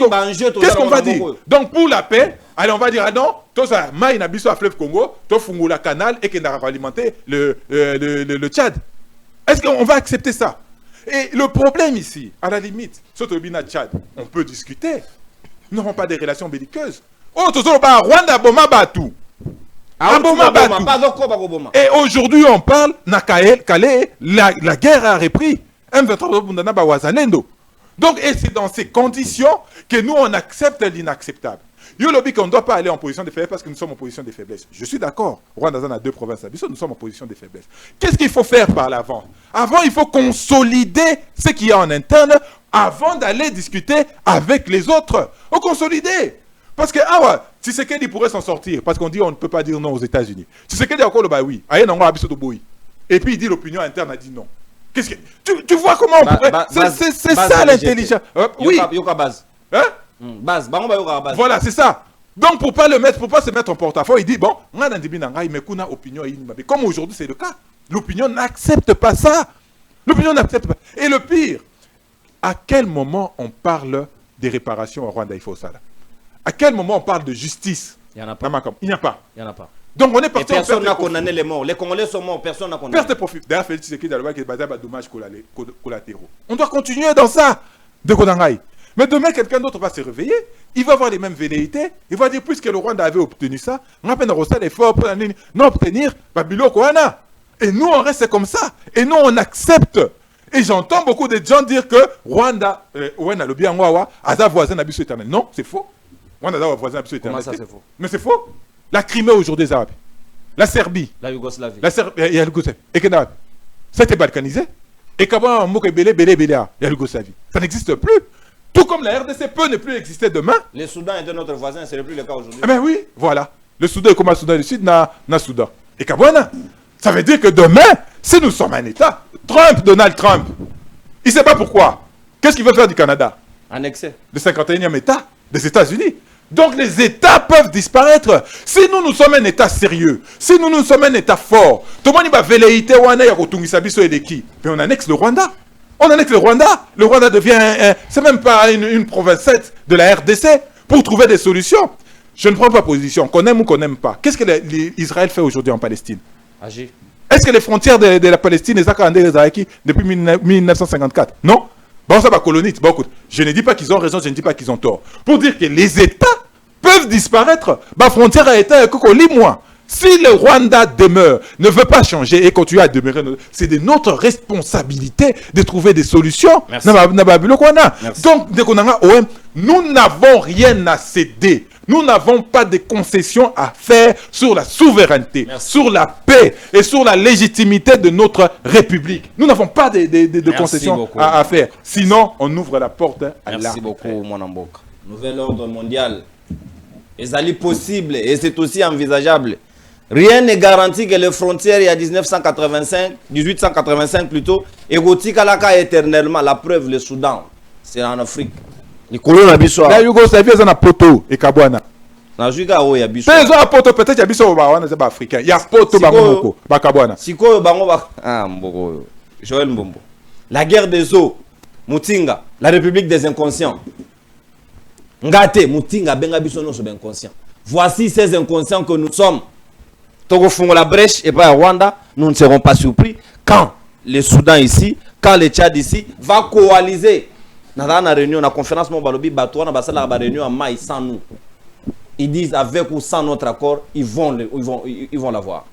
qu'on va dire? Donc pour la paix, allez, on va dire, ah non, tout ça, maïna biso à fleuve Congo, tout fungo la canal et qu'on va alimenter le Tchad. Est-ce qu'on va accepter ça? Et le problème ici, à la limite, surtout Bina Tchad, on peut discuter. Nous n'aurons pas des relations belliqueuses. Oh, tout ça, Rwanda, Boma, Batou. Et aujourd'hui, on parle, Calais, la guerre a repris. Donc, et c'est dans ces conditions que nous, on accepte l'inacceptable. Yo lobby qu'on ne doit pas aller en position de faiblesse parce que nous sommes en position de faiblesse. Je suis d'accord. Rwanda a 2 provinces. Nous sommes en position de faiblesse. Qu'est-ce qu'il faut faire par l'avant? Avant, il faut consolider ce qu'il y a en interne avant d'aller discuter avec les autres. On consolider. Parce que, ah ouais, Tshisekedi pourrait s'en sortir. Parce qu'on dit on ne peut pas dire non aux États-Unis. Tshisekedi a encore le bah oui. Et puis il dit l'opinion interne a dit non. Qu'est-ce que tu vois comment on pourrait. C'est ça l'intelligence. Oui. Yoka base. Hein? Base. Voilà, c'est ça. Donc pour pas se mettre en porte-à-faux, il dit bon, on a une opinion. Comme aujourd'hui c'est le cas. L'opinion n'accepte pas ça. L'opinion n'accepte pas. Et le pire, à quel moment on parle des réparations au Rwanda? Il faut ça là. À quel moment on parle de justice? Il n'y en a pas. Il n'y a pas. Il n'y en a pas. Donc on est parti. Et personne n'a condamné les morts. Les Congolais sont morts, personne n'a condamné. Perte de profit. D'ailleurs, Félix Tshisekedi a le qui est basé sur des dommages collatéraux. On doit continuer dans ça, de Konangai. Mais demain, quelqu'un d'autre va se réveiller, il va avoir les mêmes velléités, il va dire, puisque le Rwanda avait obtenu ça, on a peine à l'effort pour non obtenir, Babilo Koana. Et nous, on reste comme ça. Et nous, on accepte. Et j'entends beaucoup de gens dire que Rwanda, le bien a voisin d'Abisso éternel. Non, c'est faux. Rwanda a voisin d'Abisso éternel. Comment ça, c'est faux? Mais c'est faux. La Crimée aujourd'hui, les Arabes. La Serbie. La Yougoslavie. Il y a Yougoslavie. Et que ça a été balkanisé. Et comment on il y a Yougoslavie. Ça n'existe plus. Tout comme la RDC peut ne plus exister demain. Le Soudan est notre voisin, ce n'est plus le cas aujourd'hui. Eh bien oui, voilà. Le Soudan est comme le Soudan du Sud, na Soudan. Et Kabwana. Ça veut dire que demain, si nous sommes un État, Donald Trump, il ne sait pas pourquoi. Qu'est-ce qu'il veut faire du Canada? Annexé. Le 51e État des États-Unis. Donc les États peuvent disparaître. Si nous sommes un État sérieux, si nous sommes un État fort, tout le monde va velléité, mais on annexe le Rwanda. On annexe le Rwanda. Le Rwanda devient, c'est même pas une province 7 de la RDC pour trouver des solutions. Je ne prends pas position, qu'on aime ou qu'on n'aime pas. Qu'est-ce que l'Israël fait aujourd'hui en Palestine? Agir. Est-ce que les frontières de la Palestine, les Akandé, depuis 1954? Non. Bon, ça va colonite. Bon, écoute, je ne dis pas qu'ils ont raison, je ne dis pas qu'ils ont tort. Pour dire que les États peuvent disparaître. Ma frontière a été moi. Si le Rwanda demeure, ne veut pas changer et continue à demeurer, c'est de notre responsabilité de trouver des solutions. Merci. Donc, nous n'avons rien à céder. Nous n'avons pas de concessions à faire sur la souveraineté, sur la paix et sur la légitimité de notre République. Nous n'avons pas de concessions à faire. Sinon, on ouvre la porte à l'arme. Merci beaucoup, mon Amboka. Nouvel ordre mondial. C'est possible et c'est aussi envisageable. Rien n'est garanti que les frontières, il y a 1885 plutôt, et Gotikalaka éternellement. La preuve, le Soudan, c'est en Afrique. Les colons n'habituent la Yougoslavie, ils ont un poteau et Kabwana. Na juka o yabiso. Ils ont un poteau, peut-être qu'il y a biso bawana, c'est pas africain. Il y a poteau bango ba Kabwana. Siko bango ba ah mboko. Joël Mbombo. La guerre des eaux, Mutinga, la République des inconscients. Ngate Mutinga benga biso no so inconscient. Voici ces inconscients que nous sommes. Togo font la brèche et pas à Rwanda, nous ne serons pas surpris quand le Soudan ici, quand le Tchad ici va coaliser. Dans la réunion, la conférence Mobalobi, Batouana, Basala, la réunion à Maï sans nous. Ils disent avec ou sans notre accord, ils vont l'avoir.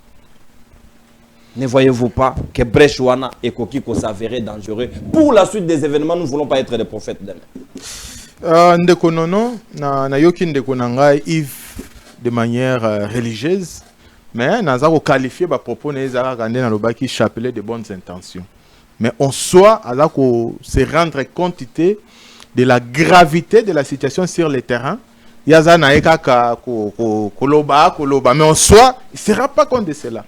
Ne voyez-vous pas que Brechouana et Kokiko s'avéraient dangereux? Pour la suite des événements, nous ne voulons pas être des prophètes demain. Ndeko nono, na yoki ndeko nangai Yves de manière religieuse, mais naza ko qualifier ba propos na ezaka kande na lobaki chapelet de bonnes intentions. Mais en soi, alors qu'on se rendre compte de la gravité de la situation sur le terrain, il y a un koloba, mais en soi, il ne sera pas compte de cela.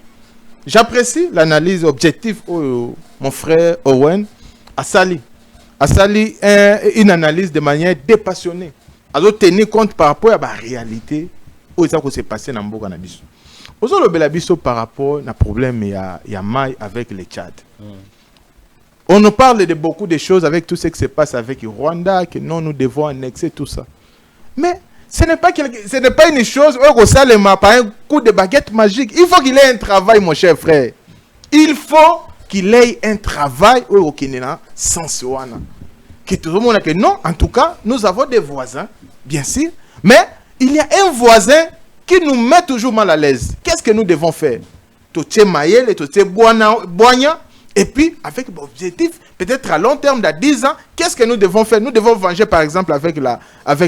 J'apprécie l'analyse objective de mon frère Owen Asali. Asali une analyse de manière dépassionnée. Alors tenir compte par rapport à la réalité où ça s'est passé dans Mboka Nabiso. Aujourd'hui, par rapport à problème il y a Maï avec le Tchad. On nous parle de beaucoup de choses avec tout ce qui se passe avec le Rwanda, que non, nous devons annexer tout ça. Mais ce n'est pas une chose où ça le m'a par un coup de baguette magique. Il faut qu'il ait un travail, mon cher frère. Il faut qu'il ait un travail où il y a sans soana. Que tout le monde a que non, en tout cas, nous avons des voisins, bien sûr, mais il y a un voisin qui nous met toujours mal à l'aise. Qu'est-ce que nous devons faire? Tout est maïel et tout est boigna. Et puis, avec l'objectif, peut-être à long terme, dans 10 ans, qu'est-ce que nous devons faire? Nous devons venger, par exemple, avec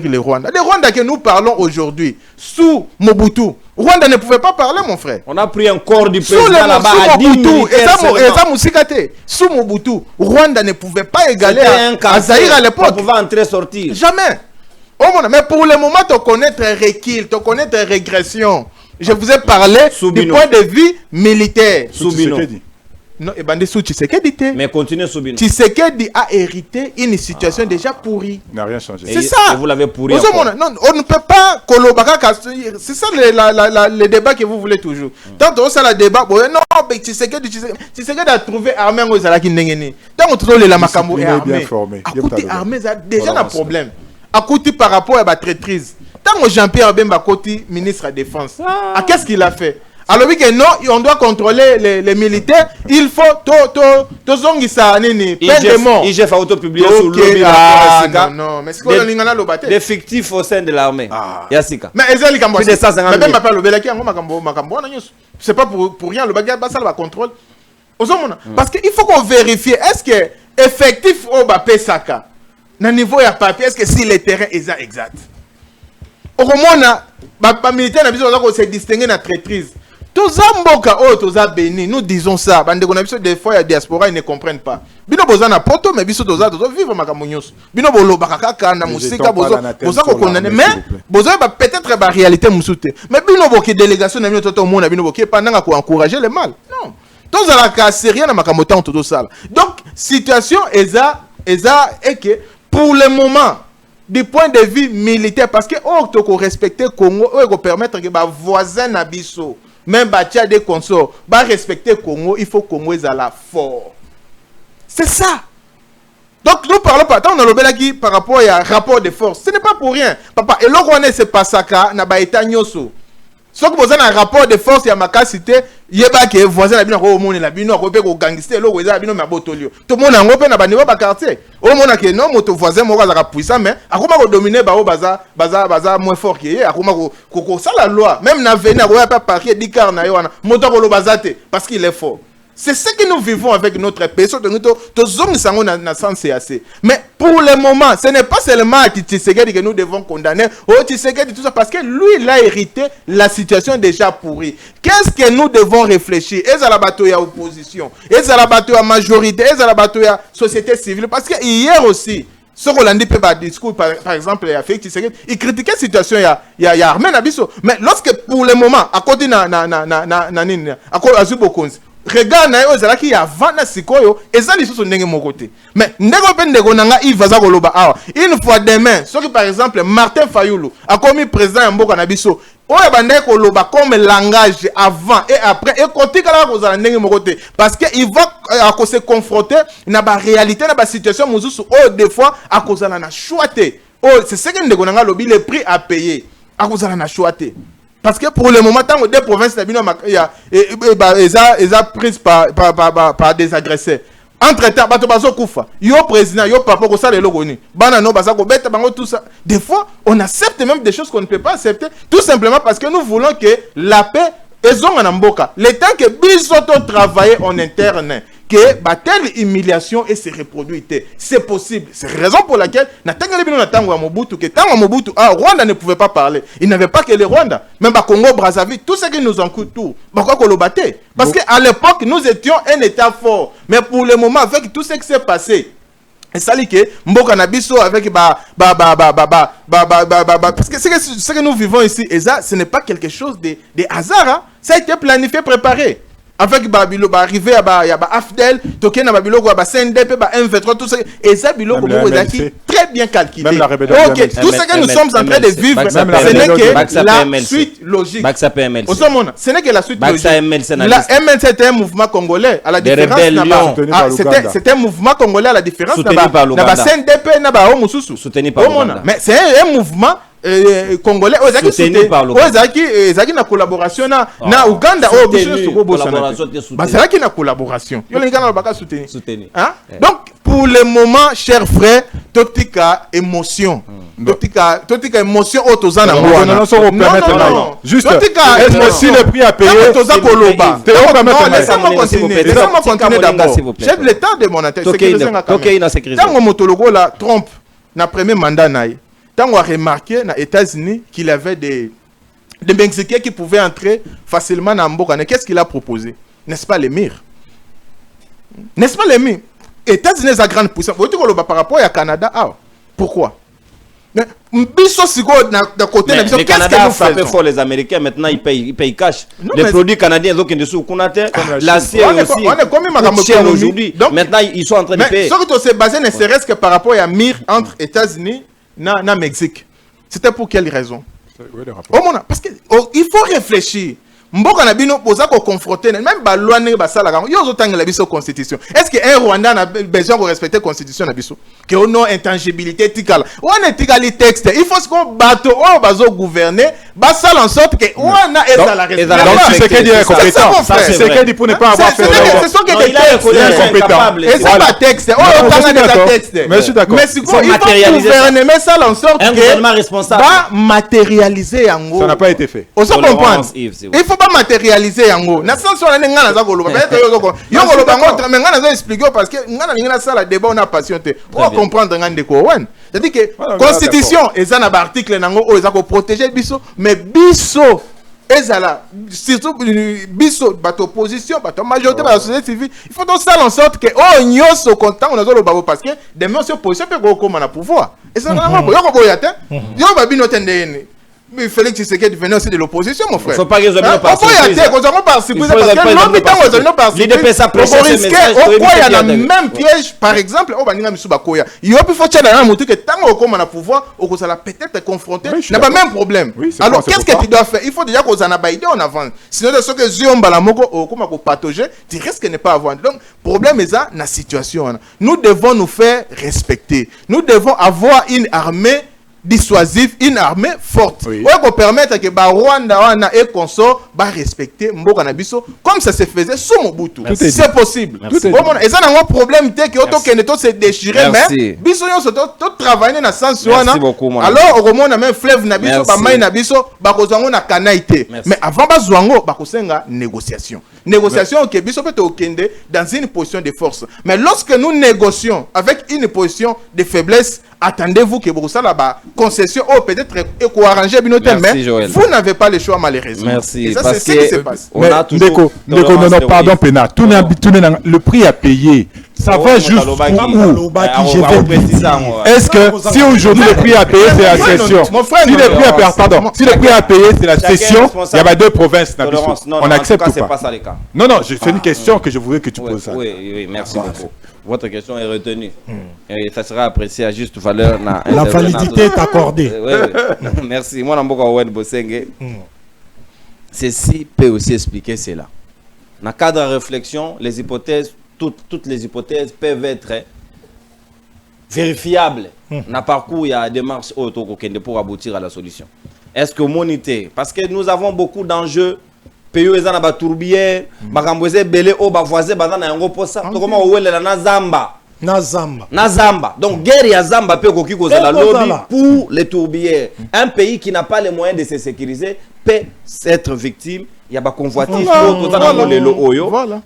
les Rwandais. Les Rwandais que nous parlons aujourd'hui, sous Mobutu, Rwanda ne pouvait pas parler, mon frère. On a pris un corps du Sous président là-bas à 10 militaires sous Mobutu, Rwanda ne pouvait pas égaler C'était à Zaïre à l'époque. On pouvait entrer, sortir. Jamais. Oh, mais pour le moment, tu connais recul, tu connais régression. Je vous ai parlé du point de vue militaire. Soubino. Non, et bandé sous Tshisekedi. Mais continue Soubino. Tshisekedi a hérité une situation déjà pourrie. Il n'a rien changé. C'est ça. Et vous l'avez pourri. Non, on ne peut pas c'est ça le débat que vous voulez toujours. Tant que ça le débat, non, mais Tshisekedi a trouvé armée aux Alaki Ndengeni. Tant que tu la makambo est armée. À côté armée, ça déjà un problème. À côté par rapport à la traîtrise. Tant que Jean-Pierre Bemba côté ministre de la Défense, qu'est-ce qu'il a fait? Alors oui que non, on doit contrôler les militaires. Il faut IGF a auto-publié sur le lobby. Non, mais c'est quoi le des fictifs au sein de l'armée. Yassika. Mais Ezali Kambo. Mais même pas le Belaki, c'est pas pour rien, le bagage ça va contrôle. Parce qu'il faut qu'on vérifie, est-ce que effectif au Pesaka, na niveau ya papier, est-ce que si le terrain est exact? Au moment les militaires n'ont se distinguer na traîtrise. Tous Mboka oh toza béni, nous disons ça. Bande qu'on a vu des fois la diaspora ils ne comprennent pas. Bino bozana poto mais biso toza vivre makamonyos. Bino bolo bakaka na musika boza ko condamner mais boza peut-être ba réalité musute. Mais bino boki délégation na bino toto mona bino boki pendant ko encourager le mal. Non. Tous à la casserie na makamota tout ça. Donc situation eza et que pour le moment du point de vue militaire parce que to ko respecter Congo ko permettre que ba voisin na biso même Batia des consorts, bah respecter Congo, il faut Congo est à la fort. C'est ça. Donc nous parlons pas tant on a le belaki par rapport à rapport de force. Ce n'est pas pour rien. Papa, et l'on connaît c'est pas ça na ba état nyoso. Ce que vous avez un rapport de force ya maka cité, yeba ke voisin na bino ko monde na bino ko pe ko gangster lo weza bino mabotolio. Tout le monde en ngope na ba niveau ba quartier. Au monde ke non moto voisin mo ka puissant mais akoma ko dominer ba o baza moins fort que yé akoma ko ça la loi même na venir ko pas parquer dikar na yo wana moto ko lo bazate parce qu'il est fort. C'est ce que nous vivons avec notre pays. Mais pour le moment, ce n'est pas seulement Tshisekedi que nous devons condamner. Tshisekedi, tout ça, parce que lui, il a hérité la situation déjà pourrie. Qu'est-ce que nous devons réfléchir? Est-ce à la bataille à opposition? Est-ce à la bataille à majorité? Est-ce à la bataille à société civile? Parce que hier aussi, ce qu'on a dit par discours, par exemple, il critiquait la situation, il y a armée Nabiso. Mais lorsque pour le moment, à côté à côté regarde na yo zala ki avant na sikoyo ezali sous ndenge mon côté mais ndego pe ndego nanga il va za koloba awa une fois demain ce que par exemple Martin Fayulu a commis président ya mboka na biso oya bande koloba comme langage avant et après et côté kala ko zala ndenge mon côté parce que il va se confronter na ba réalité na ba situation muzusu oh des fois a kozala na choité oh c'est ce que ndego nanga lobi le prix à payer a kozala na choité. Parce que pour le moment, tant que des provinces ils ont pris par des agresseurs. Entre-temps, yo président, yo papa, tout ça. Des fois, on accepte même des choses qu'on ne peut pas accepter. Tout simplement parce que nous voulons que la paix, le temps que Bisoto travaille en interne, que telle humiliation et se reproduite. C'est possible. C'est la raison pour laquelle Rwanda ne pouvait pas parler. Il n'avait pas que les Rwanda. Même Congo, Brazzaville, tout ce qui nous en coûte tout. Parce qu'à l'époque, nous étions un État fort. Mais pour le moment, avec tout ce qui s'est passé, et ça dit que Mboka Nabiso avec parce que ce que nous vivons ici, et ça, ce n'est pas quelque chose de hasard. Hein? Ça a été planifié, préparé. Avec Babilo, arrivé à Afdel, Token à Babilo, CNDP, M23, tout ça. Et ça, Bilo, très bien calculé. Ok, tout ce que nous sommes en train de vivre, ce n'est que la suite logique. Ce n'est que la suite logique. La ML, c'était un mouvement congolais. À la différence, c'était un mouvement congolais à la différence. Soutenu par l'Ouganda. CNDP, soutenu par l'Ouganda. Mais c'est un mouvement congolais soutenu par l'Ouganda. Ezaki na collaboration na Uganda c'est na collaboration. Soutenu. Donc pour le moment, chers frères, totika émotion. totika émotion autozana non, juste si le prix à payer toza koloba laissez-moi continuer d'abord j'ai le temps de mon attention tango moto logola Trump na premier mandat naï tango a remarqué na États-Unis qu'il y avait des Mexicains qui pouvaient entrer facilement dans Mboka. Qu'est-ce qu'il a proposé? N'est-ce pas l'émir? N'est-ce pas l'émir? États-Unis a grande puissance. Vous dites par rapport à Canada, pourquoi? Mais d'un côté, le Canada a frappé fort les Américains, maintenant ils payent cash. Les produits canadiens, donc ils sont l'acier aussi. On est combien cher aujourd'hui? Maintenant ils sont en train de payer. Ce qui s'est basé ne serait-ce que par rapport à MIR entre États-Unis et Mexique. C'était pour quelle raison? Parce qu'il faut réfléchir. Mboka na bino poza ko confronter même ba loi ne ba sala yo zo tangela biso constitution. Est-ce que un Rwanda a besoin de respecter constitution na biso? Que non intangibilité tikala. On est tikali texte. Il faut qu'on bateau on bazo gouverner, ba sala en sorte que on a ezala respecter. Donc c'est ce qu'il dit compétent. C'est ce qu'il dit pour ne pas avoir fait c'est ce que des textes et c'est pas texte. On tanga des textes. Mais je suis d'accord. Mais il faut gouverner mais ça en sorte que un gouvernement responsable va matérialiser yango. Ça n'a pas été fait. On se comprend. Il faut pas matérialiser yango na sens on a ngana za koloba peut-être yo koloba ngota mais ngana za expliquer parce que ngana ngana ça la débat on a patienté on comprendre ngande ko wen c'est-à-dire que constitution eza na ba article nango o eza ko protéger biso mais biso ezala surtout biso bato opposition bato majorité ba société civile il faut donc ça en sorte que oh nyoso content on a zo loba parce que demain sur opposition peut ko koma na pouvoir et ça na ko yo ko boyata yo ba bino tendeni. Mais Félix Tshisekedi venait aussi de l'opposition, mon frère. Il ne faut pas qu'ils aient par surprise. Il faut par surprise parce que non, par surprise. On risquait, au quoi il y a le même piège. Par exemple, on va dire à Koya. Il y a plus fort de montrer que tant qu'on a pouvoir, on va peut-être confronter. Il n'y a pas même problème. Alors, qu'est-ce que tu dois faire? Il faut déjà qu'on en a idée en avant. Sinon, de ce que Zion Balamoko, comme on patauger, tu risques de ne pas avoir. Donc, problème est ça, la situation. Nous devons nous faire respecter. Nous devons avoir une armée dissuasif, une armée forte. Oui. On peut permettre que Rwanda et consort respecter Mboka na biso comme ça se faisait sous Mobutu. C'est possible. Et ça n'a pas problème que auto que se déchirer mais biso yo to travailler na sens wana. Alors au moment na même fleuve na biso ba mai na biso ba kozango na kanaité. Mais avant ba zwango ba kosenga négociation. Négociation que biso peut okende dans une position de force. Mais lorsque nous négocions avec une position de faiblesse, attendez-vous que ça là-bas concession peut-être éco-arrangé mais vous n'avez pas le choix malheureusement. Merci. Et ça parce c'est ce qui se passe. On a toujours non, pardon Pena. Le prix à payer. Ça va juste est-ce que si aujourd'hui le prix à payer c'est la cession, si le prix à payer si le prix à payer c'est la cession, il y a deux provinces. On accepte ou pas? Non, c'est une question que je voulais que tu poses. Oui, merci beaucoup. Votre question est retenue. Et ça sera apprécié à juste valeur. La validité est accordée. Oui. Merci. Moi, je Bosenge. Ceci peut aussi expliquer cela. Dans le cadre de réflexion, les hypothèses, toutes les hypothèses peuvent être vérifiables. Dans le parcours, il y a des démarches pour aboutir à la solution. Est-ce que moniter? Parce que nous avons beaucoup d'enjeux. Pays ezana ba tourbier bakamboze belé o ba voisin bazana yango posa to comment owelela na Zamba donc guerre ya Zamba pe koki kozala lobby pour les tourbières. Un pays qui n'a pas les moyens de se sécuriser peut être victime. Il y a des convoitises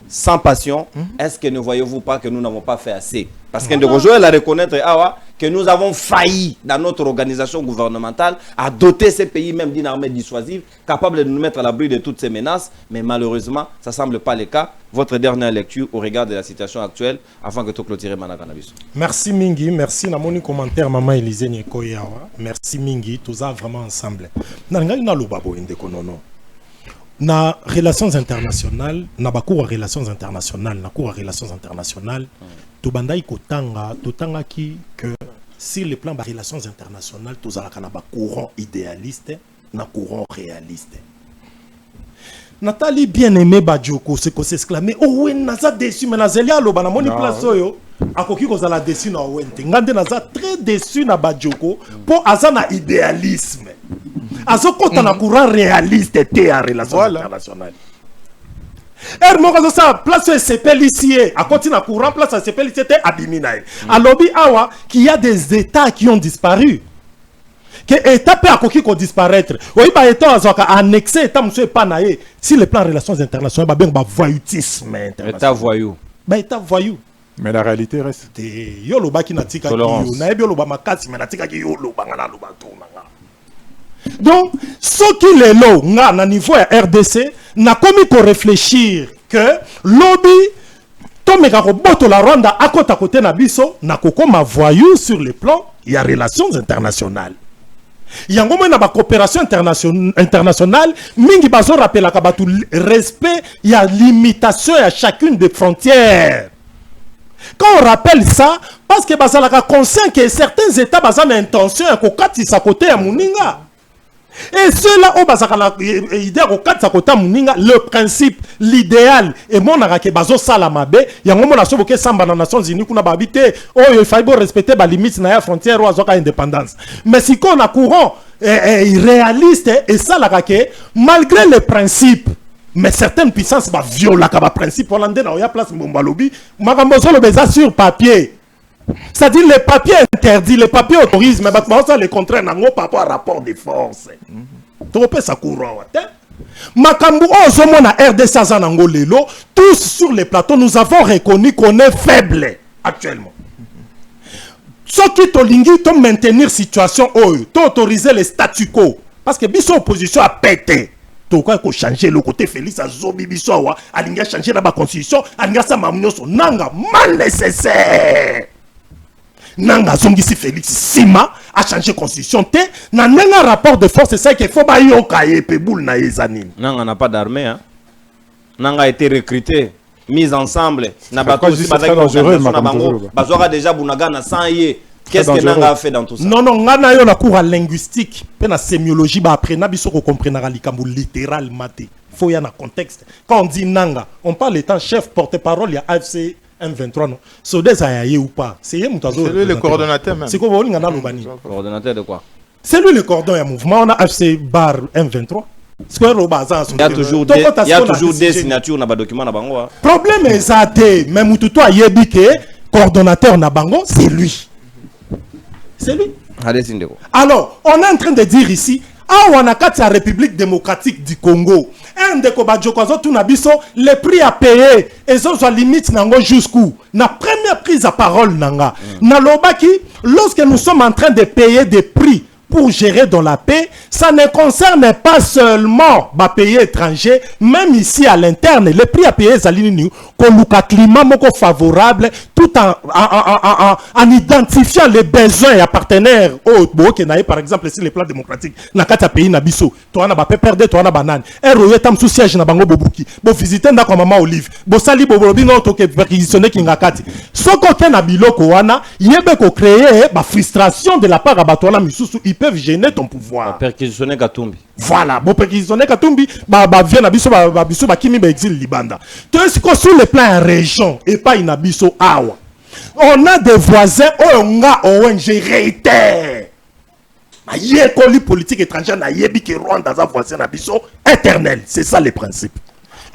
sans passion. Est-ce que ne voyez-vous pas que nous n'avons pas fait assez? Parce que de rejoindre la reconnaître que nous avons failli dans notre organisation gouvernementale à doter ces pays même d'une armée dissuasive capable de nous mettre à l'abri de toutes ces menaces. Mais malheureusement, ça ne semble pas le cas. Votre dernière lecture au regard de la situation actuelle avant que tu clôtures Managanabiso. Merci Mingi, merci na moni commentaire Maman Élisée Nyekoyawa. Merci Mingi, tous vraiment ensemble. Na relations internationales, na bakour relations internationales, na cour relations internationales, to bandai kotanga, totanga ki que sur le plan des relations internationales, tous ala kana ba courant idéaliste, na courant réaliste. Nathalie bien-aimé Badjoko c'est qu'on s'exclamer oh ouais naza déçu mais nazelia lo bana moni place oyo akoki ko zala déçu na wente ngande naza très déçu na Badjoko pour azana idéalisme azokota na courant réaliste té en relation internationale ça place s'appelle ici à continuer à courant place s'appelle ici té abimina alobi awa qu'il y a des états qui ont disparu que état peut akoki ko disparaître oui ba état azoka annexé état monsieur pas naé si le plan relations internationales ba ben ba voyoutisme état voyou ba état voyou mais la réalité reste yo lo ba ki natika ki yo na ebi lo ba makasi mais natika ki yo lo ba ngana lo ba to nga donc ce qui les lo nga na niveau ya RDC na komi ko réfléchir que lobby tomeka ko boto la Rwanda akota côté na biso na kokoma voyou sur le plan il y a relations internationales. Il y a une coopération internationale. Mingi bazo rappela kabatu respect, il y a limitation à chacune des frontières. Quand on rappelle ça, parce que bazalaka conscient que certains États bazan intention à kokati sa côté à Muninga. Et cela au bazakala idée kokati sa côté à Muninga, le principe, l'idéal et mon arake bazo salamabe, il y a un moment la soboke samba dans Nations Unies kuna babité, oh il faut respecter ba limite na frontière ou azoka indépendance. Mais si qu'on a courant réaliste et ça la rake malgré les principes mais certaines puissances ba viola ka ba principe hollandais na ya place mbomba lobi makambo zo lo beza sur papier. C'est-à-dire les papiers interdits, les papiers autorisent, mais ça les contraire nango par rapport à rapport de force. Trop ça courant Makambu Ozomo na RDC Zanango Lelo, tous sur les plateaux, nous avons reconnu qu'on est faible actuellement. Ce qui tolingi to maintenir situation to autoriser les statu quo parce que biso opposition a pété. To quoi ko changer le côté Félix Azobi biso wa alinga changer la constitution, alinga sa mamunyoso nanga mal nécessaire. Nanga zongisi Félix Sima a changé constitution te na nenga rapport de force c'est ça qu'il faut ba yoka ye pe boule na ezanine. Nanga n'a pas d'armée hein. Nanga a été recruté, mis ensemble na bato aussi bazora déjà bunaga na 100 ye. Qu'est-ce que Nanga a fait dans tout ça? Non non ngana yo na cours à linguistique, pe na sémiologie ba après na biso ko comprendre likambo littéral maté. Faut y a na contexte. Quand on dit Nanga, on parle étant chef porte-parole il y a AFC M23 non. So des ayaye ou pas. C'est lui le coordonnateur même. C'est quoi vous ngana lobani? Coordonnateur de quoi? C'est lui le coordonnateur du mouvement. On a AFC bar M23. Il y a toujours des signatures dans les documents. Problème est ça, mais Moututo a yebi que coordonnateur na bango, c'est lui. C'est lui. Alors, on est en train de dire ici, on a la République démocratique du Congo. Un de Kobadjokwazo Tunabiso, les prix à payer, et ça soit limite nango jusqu'où? Na première prise à parole nanga. Na lobaki, lorsque nous sommes en train de payer des prix pour gérer dans la paix, ça ne concerne pas seulement les pays étrangers, même ici à l'interne, les prix à payer, ça l'inu, qu'on a un climat favorable, tout en identifiant les besoins et partenaires. Oh, par exemple, ici, les plans démocratiques, na kata pays na biso, toi na ba perdre, toi na banane. Et roye tam sous siège na bango bobuki. Bo visiter na kwa mama Olive. Bo sali bo bobi no to ke perquisitionner kinga kati. Soko ke na biloko wana, yebe ko créer ba frustration de la part à batona misusu. Peuvent gêner ton pouvoir. Perquisitionner Katumbi. Voilà, bon perquisitionner Katumbi, vient abiso ba kimi ba exil libanda. Tu es sur le plan région et pas in abiso awa. On a des voisins on a ONG réitère. Ma yekoli politique étrangère na yebi ke Rwanda za voisin abiso éternel, c'est ça le principe.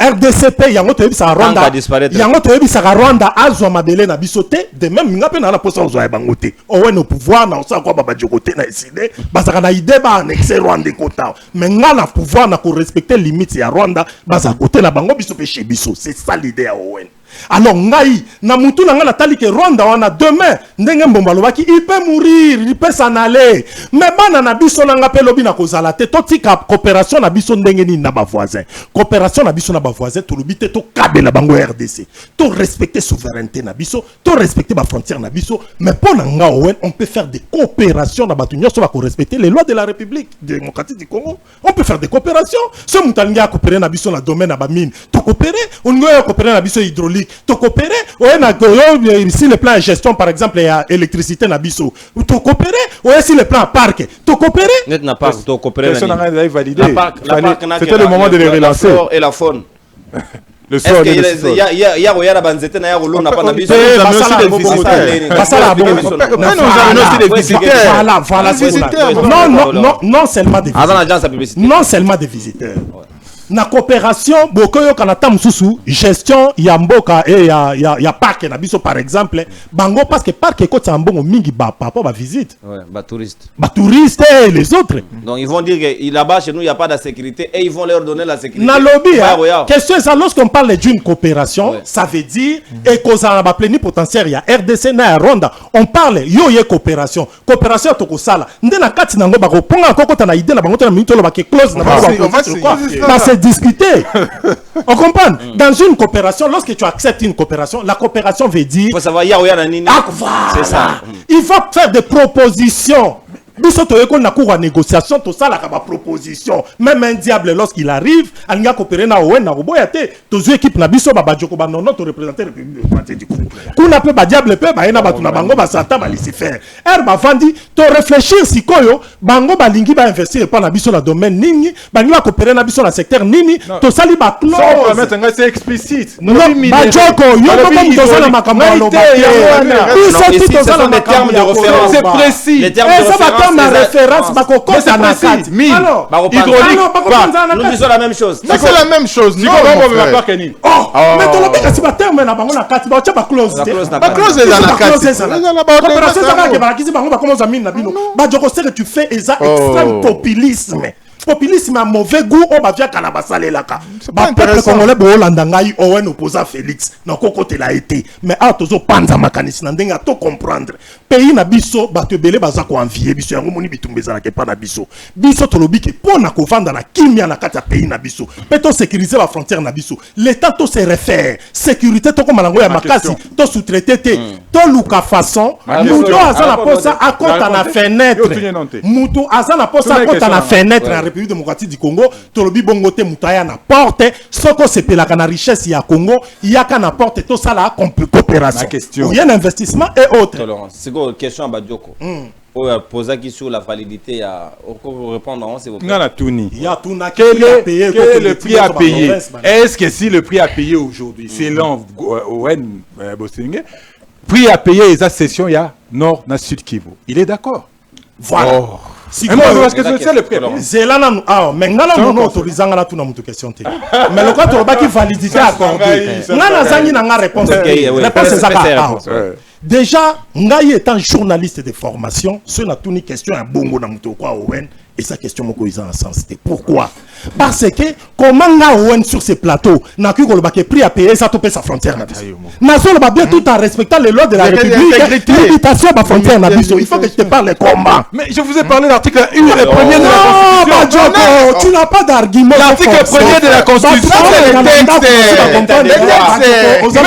RDCP yango to yebisa Rwanda yango to yebisa Rwanda azwa mabele na bisote de même ngape na posa ozwa bangote owe no pouvoir na osa kwa baba jokote na iside basaka na ide ba annexer Rwanda kota mais nga na pouvoir na ko respecter limite ya Rwanda basa côté na bango biso pe chez biso c'est ça l'idée ya Owen. Alors ngai na mutu na nga na tali ke Rwanda wana demain ndenge mbomba lobaki il peut mourir il peut s'en aller mais bana na biso na nga pe lobi na kozala te to tika coopération na biso ndenge ni na ba voisin coopération na biso na ba voisin to lobi te to kabela bango RDC to respecter souveraineté na biso to respecter ba frontière na biso mais pour na nga Owen on peut faire des coopérations na batu nyonso ba ko respecter les lois de la République démocratique du Congo on peut faire des coopérations ce mutalinga coopérer na biso na domaine na ba mine to coopérer on ngoya coopérer na biso hydraulique to coopérer ici le plan de gestion par exemple il y a électricité na biso to coopérer ou ici le plan parc to coopérer net na parc to coopérer personne n'a validé c'était le moment de les relancer et la faune le sol il y a la banzete na ya rolo na pas na biso non seulement des visiteurs na coopération bokoyo kanata mususu gestion ya mboka et ya parc na biso par exemple bango parce que parc eko tsambongo mingi ba papa ba visite ba touristes et les autres donc ils vont dire que là-bas chez nous il y a pas de sécurité et ils vont leur donner la sécurité na lobby question ça lorsqu'on parle d'une coopération ça veut dire et kozana ba plénipotentiaire ya RDC na Rwanda on parle yo coopération to kosala ndena kati nango ba ko ponga kokota na idée na bango na minute lo ba ke close na ba se discuter on comprend dans une coopération lorsque tu acceptes une coopération la coopération veut dire faut savoir ya na nini c'est ça il faut faire des propositions biso to yeko na cour à négociation to sala ka ba proposition même un diable lorsqu'il arrive alinga coopérer na owen na boya te to zo équipe na biso ba bajoko ba non to représenter le République démocratique du Congo kuna pe ba diable pe ba ina batu na bango ba sata ba laisser faire ba vandi to réfléchir sikoyo bango ba lingi ba investir pas na biso na domaine nini bangi ba coopérer na biso na secteur nini to sali ba clause sans permettre nga c'est explicite bajoko yo ko comme to sala makambo lo ba ici ce sont des termes de référence c'est précis les termes de référence ma référence bakokota na kati hydraulique nous disons la même chose c'est la même chose mais to lobi kasi ba terme na bango na kati ba cha ba clause ba clause za na kati coopération ça va que ba kisi bango ba commence à mine na bino ba joko c'est que tu fais extrême populisme à mauvais goût on va via kanabasale laka ba peuple congolais bo Hollande ngai Owen opposant Félix na kokote la été mais a tozo panza makanisi na ndenga to comprendre pays na biso ba te belé baza ko envier biso yango moni bitumbeza na ke pa na biso to lobi ke pona ko vanda na kimia na kati ya pays na biso peto sécuriser la frontière na biso l'état to se réfère sécurité to ko malango ya makasi to sous-traiter to luka façon muto azana posa akota na fenêtre muto azana posa akota na fenêtre na République démocratique du Congo tolobi bongo te mutaya na porte soko sepelaka na richesse ya Congo yaka na porte to sala coopération il y a un investissement et autres c'est quoi question à Badioko poser sur la validité ya pour répondre c'est vous ngana tuni il y a tout na quel est le prix à payer est-ce que si le prix à payer aujourd'hui c'est l'en Bossingé prix à payer les accessions il y a nord na sud Kivu il est d'accord voilà si parce que c'est le prix zelana mais ngala mono autorisanga na tuna mutu question te mais le quand on va qui validité accordé ngana zangi na nga réponse réponse déjà ngai étant journaliste de formation ce na tuni question ya bongo na mutu kwa Owen et sa question moko ils en sens pourquoi parce que comment nga Owen sur ces plateaux na ki koloba ke prix à payer ça topé sa frontière na biso na solo ba bien tout en respectant les lois de la République limitation ba frontière na biso il faut que je te parle comment mais je vous ai parlé de l'article 1 le premier de la Constitution tu n'as pas d'argument l'article 1er de la Constitution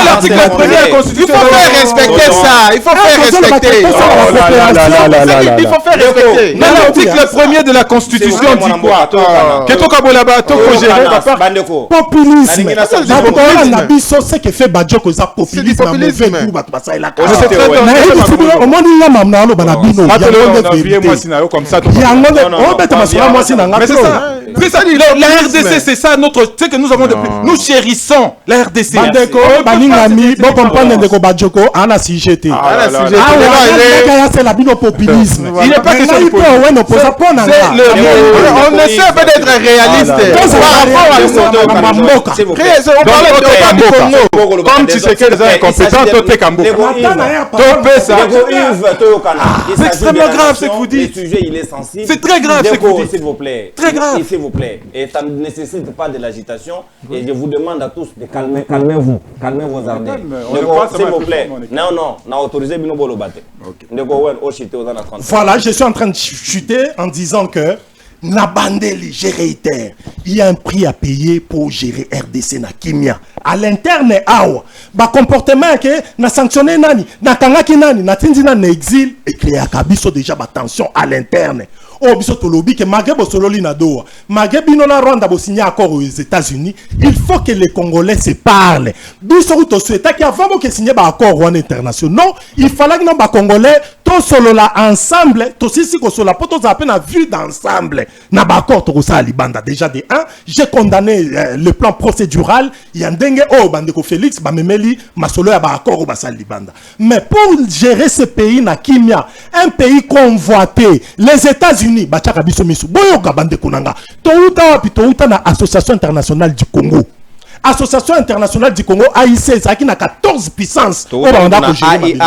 l'article 1er de la Constitution il faut faire respecter ça il faut faire respecter il faut faire respecter l'article 1er de la Constitution dit quoi populisme na biso ce que fait Badioko ça populisme mauvais goût bato basalela au monde il y a mamna lo bana bino c'est ça la RDC c'est ça notre c'est que nous avons depuis nous chérissons la RDC Bandeko baningami bon comprendre ndeko Badioko ana CGT c'est la bino populisme il n'est pas question de on essaie d'être réaliste comme tu sais que les incompétents c'est extrêmement grave ce que vous dites c'est très grave ce que vous dites s'il vous plaît très grave s'il vous plaît et ça ne nécessite pas de l'agitation et je vous demande à tous de calmez-vous calmez vos ardeurs s'il vous plaît non n'a autorisé bino bolo batte voilà je suis en train de chuter en disant que Nabandeli, je réitère, il y a un prix à payer pour gérer RDC na Kimia. À l'interne, ba comportement que na sanctionné nani, na kangaki nani, na tindina na exil et créer à Kabiso déjà ba tension à l'interne. Oh biso to lobby que malgré bosololi na doa, malgré bino na Rwanda bo signer accord aux États-Unis, il faut que les Congolais se parlent. Biso to souhaita qu'avant que signer ba accord Rwanda international, non, il fallait que ba Congolais to solo la ensemble, to sisi ko solo poto za peine vue d'ensemble. Na ba accord to ça libanda déjà de 1, j'ai condamné le plan procédural, il y a ndenge oh bandeko Félix bamemeli masolo ya ba accord basali libanda. Mais pour gérer ce pays na kimia, un pays convoité, les États-Unis bachaka biso misu. Boyoka bandeko nanga. Touta wapi touta na Association internationale du Congo. Association internationale du Congo AIC ça qui na 14 puissances. Oh banda ko gérer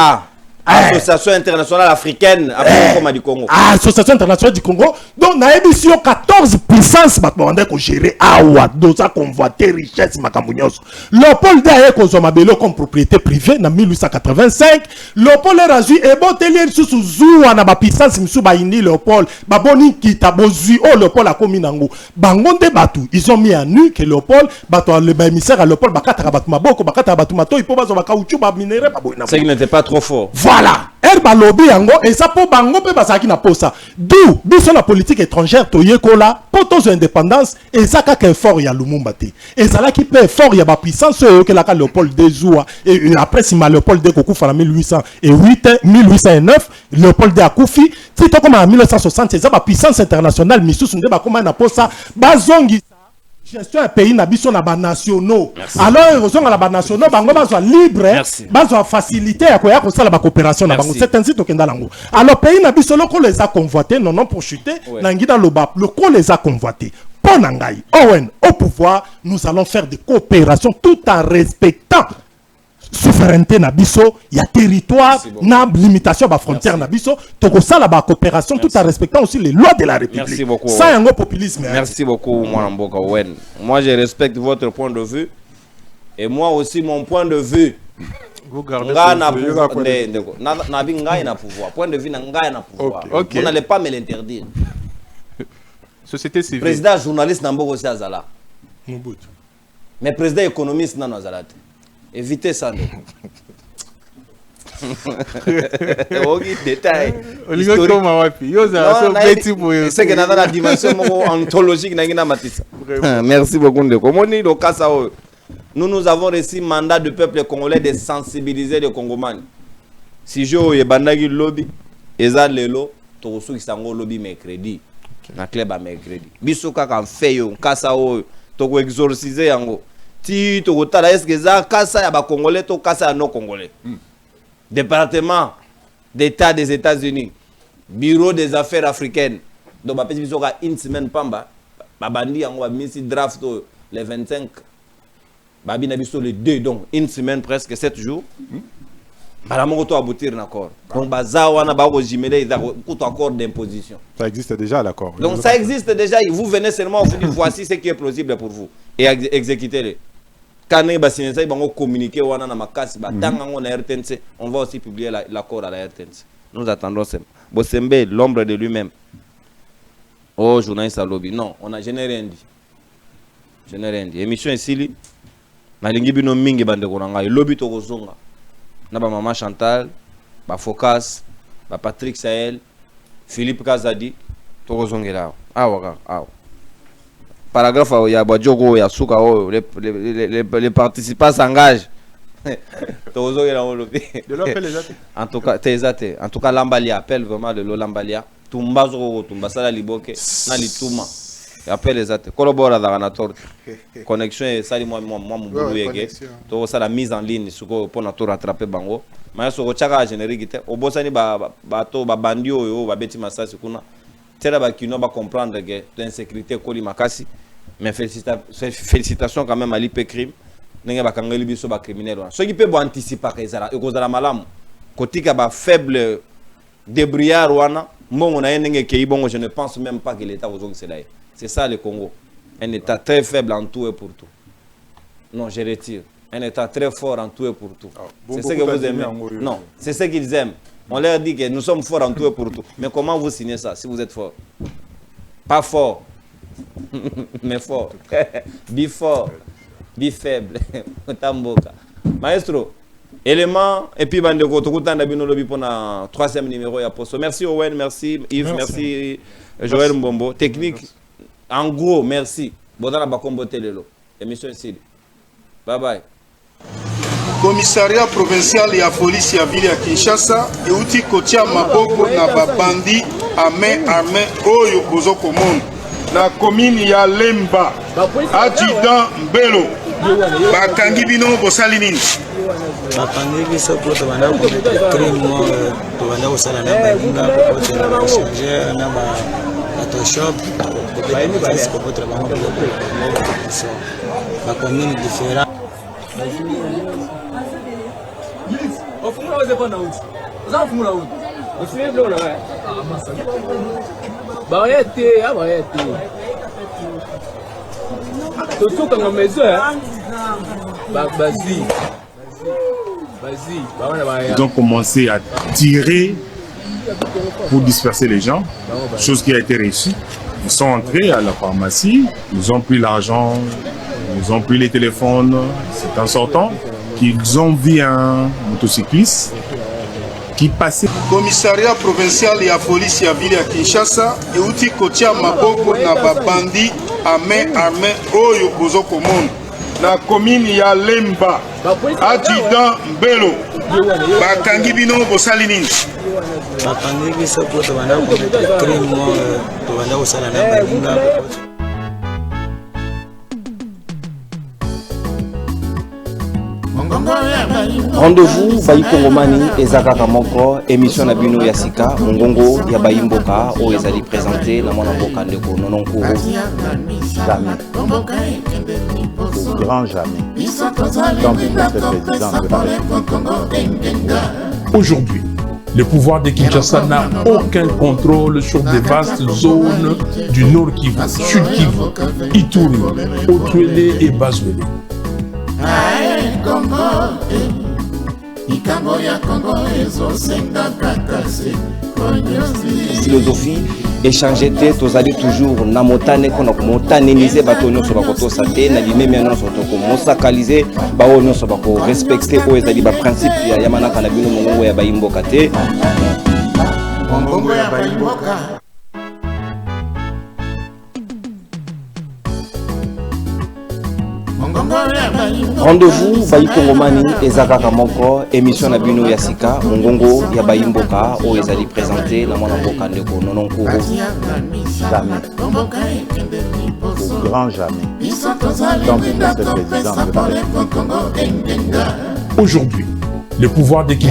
Association internationale africaine après du Congo. Association internationale du Congo. Donc na édition 14 puissances batbanda ko gérer awa doza convoiter richesse makambunyoso. Léopold Daye ko zomabelo comme propriété privée na 1885. Léopold Razui et Botelier sous zuwa na ba puissance misu ba indi Léopold baboni kitabozui oh Léopold a commis nango. Bangonde batu ils ont mis à nu que Léopold bato le émissaire à Léopold bakata batu maboko bakata batu mato ipo bazo bakauchu ba minéraux ba boina. C'est qu'il n'était pas trop fort. Voilà. Herba lobby yango et ça pour bango pe basaki na posa. D'où biso la politique étrangère toyekola poto indépendance et ça ka fort ya Lumumba te. Et ça là qui peut fort ya ba puissance que la ka Léopold Dezoua et après si Léopold de Kokufa en 1809 Léopold de Akufi si to comme en 1960 c'est ça ba puissance internationale misusu nde ba koma na posa bazongi gestion un pays na biso na ba nationaux. Alors ils sont na ba nationaux bango bazwa libre bazwa facilité ya koya ko sala ba coopération na bango c'est ainsi to kenda lango. Alors pays na biso loko les a convoités non pour chuter na ngida loba loko les a convoités. Ponangai Owen au pouvoir nous allons faire des coopérations tout en respectant souveraineté na biso ya territoire na limitation ba frontière na biso toko sala ba coopération tout en respectant aussi les lois de la République. Merci beaucoup. Ça yango populisme. Merci beaucoup Mwana Mboka Owen. Moi je respecte votre point de vue et moi aussi mon point de vue. Vous gardez na ngai na pouvoir. Point de vue na ngai na pouvoir. Vous n'allez pas me l'interdire. Société civile. Président journaliste na Mboka aussi azala. Mais président économiste na azala. Évitez ça. Détail. C'est que dans la dimension ontologique, merci beaucoup. Nous avons reçu mandat du peuple congolais de sensibiliser les Congomans. Si je suis bandagi lobby, eza lelo, to su kisango lobby mercredi. Na club à mercredi. Bisoka kan feyo, kasa o, to ko exorciser yango. Si tu as est-ce que ça kasa ya ba congolais to kasa ya non congolais. Département d'État des États-Unis, bureau des affaires africaines. Donc ba pesi bisoka une semaine pamba, ba bandi yango ba misi draft le 25. Ba bina biso le 2 donc une semaine presque 7 jours. Ba la mongo to aboutir un accord. Donc baza wana ba ko jimele ils ont accord d'imposition. Ça existe déjà l'accord. Donc ça existe déjà, vous venez seulement vous dire voici ce qui est plausible pour vous et exécutez-le. Quand on va communiquer on va aussi publier l'accord à la RTNC. Nous attendons Bosembe, l'ombre de lui-même. Oh, journaliste à lobby. Non, je n'ai rien dit. Je n'ai rien dit. Émission ici, na lingi bino mingi bande konanga. Lobby to kozonga. Na ba maman Chantal, ba Focas, ba Patrick Sahel, Philippe Kazadi, to kozongela. Awa. Paragraphe il y a Badjogo, il y a Souka, les participants s'engagent. En tout cas, en tout cas, Lambalia appelle vraiment de l'eau Lambalia. Tumbazo, Tumbasala Liboke, Nalituma. Appelle les athées. Collabore à la torte. Connexion et ça, moi, mon boulot est tout ça la mise en ligne pour notre rattraper Bango. Mais sur le chaka générique, au Bossani, bateau, bandio, babeti massage, kuna. Tera bakino ba comprendre que l'insécurité koli makasi. Mais félicitations quand même à l'IP crime. N'enga ba kangeli biso ba criminel. Ce qui peut anticiper que ça, et cause la malam. Kotika ba faible débrouillard wana. Mbongo na n'enga kei bongo, je ne pense même pas que l'État vous c'est là. C'est ça le Congo. Un État très faible en tout et pour tout. Non, je retire. Un État très fort en tout et pour tout. C'est ce que vous aimez. Non, c'est ce qu'ils aiment. On leur dit que nous sommes forts en tout et pour tout. Mais comment vous signez ça si vous êtes fort? Pas fort, mais fort. Bi fort, bi faible. Maestro, élément, et puis Bandeko, tout le temps, nous pour le 3e numéro. Merci Owen, merci Yves, merci Joël Mbombo. Technique, en gros, merci. Bodana Bakombo Telelo. Émission ici. Bye bye. Commissariat provincial ya police ya ville ya Kinshasa euti kotia maboko na babandi armé oyo bozo komona na commune ya Lemba adjudant Mbelo bakangi bino bosali nini? bakangi biso po tobanda kometa crime tobanda kosala na baninga kokotela baéchangeur na batoshop kokotela bango biso bacommune différent. Ils ont commencé à tirer pour disperser les gens, chose qui a été réussie. Ils sont entrés à la pharmacie, ils ont pris l'argent, ils ont pris les téléphones. C'est en sortant qu'ils ont vu un motocycliste qui passait. Commissariat provincial ya police ya ville ya Kinshasa euti kotia maboko na babandi à main armée oyo bozo komona na commune ya Lemba adjudant Mbelo bakangi bino bosali nini? bakangi biso po tobanda kometa crime tobanda kosala na baninga. Rendez-vous Bayi Kongomani ezakaka moko émission na bino ya sika mongongo ya Bayi Mboka o ezali présenté na mwana mboka ndeko Nononkuru jamais au grand jamais tant que le président de la République. Aujourd'hui, le pouvoir de Kinshasa n'a aucun contrôle sur des vastes zones du Nord Kivu, Sud Kivu, Ituri, Otuele et Bazuele. Philosophie échanger te tozali toujours na motane kona komotanenize bato nyonso bakotosa te na limemi nyonso tokomosakalize bao nyonso bako respecter oyo ezali ba principe ya yamanaka na bino mongongo ya Bayi Mboka te. Mongongo ya Bayi Mboka. Rendez-vous Bayi Kongomani ezakaka moko émission na bino ya sika mongongo ya Bayi Mboka o ezali présenté na mwana mboka ndeko Nononkuru jamais au grand jamais tant que le président de la République. Aujourd'hui, le pouvoir de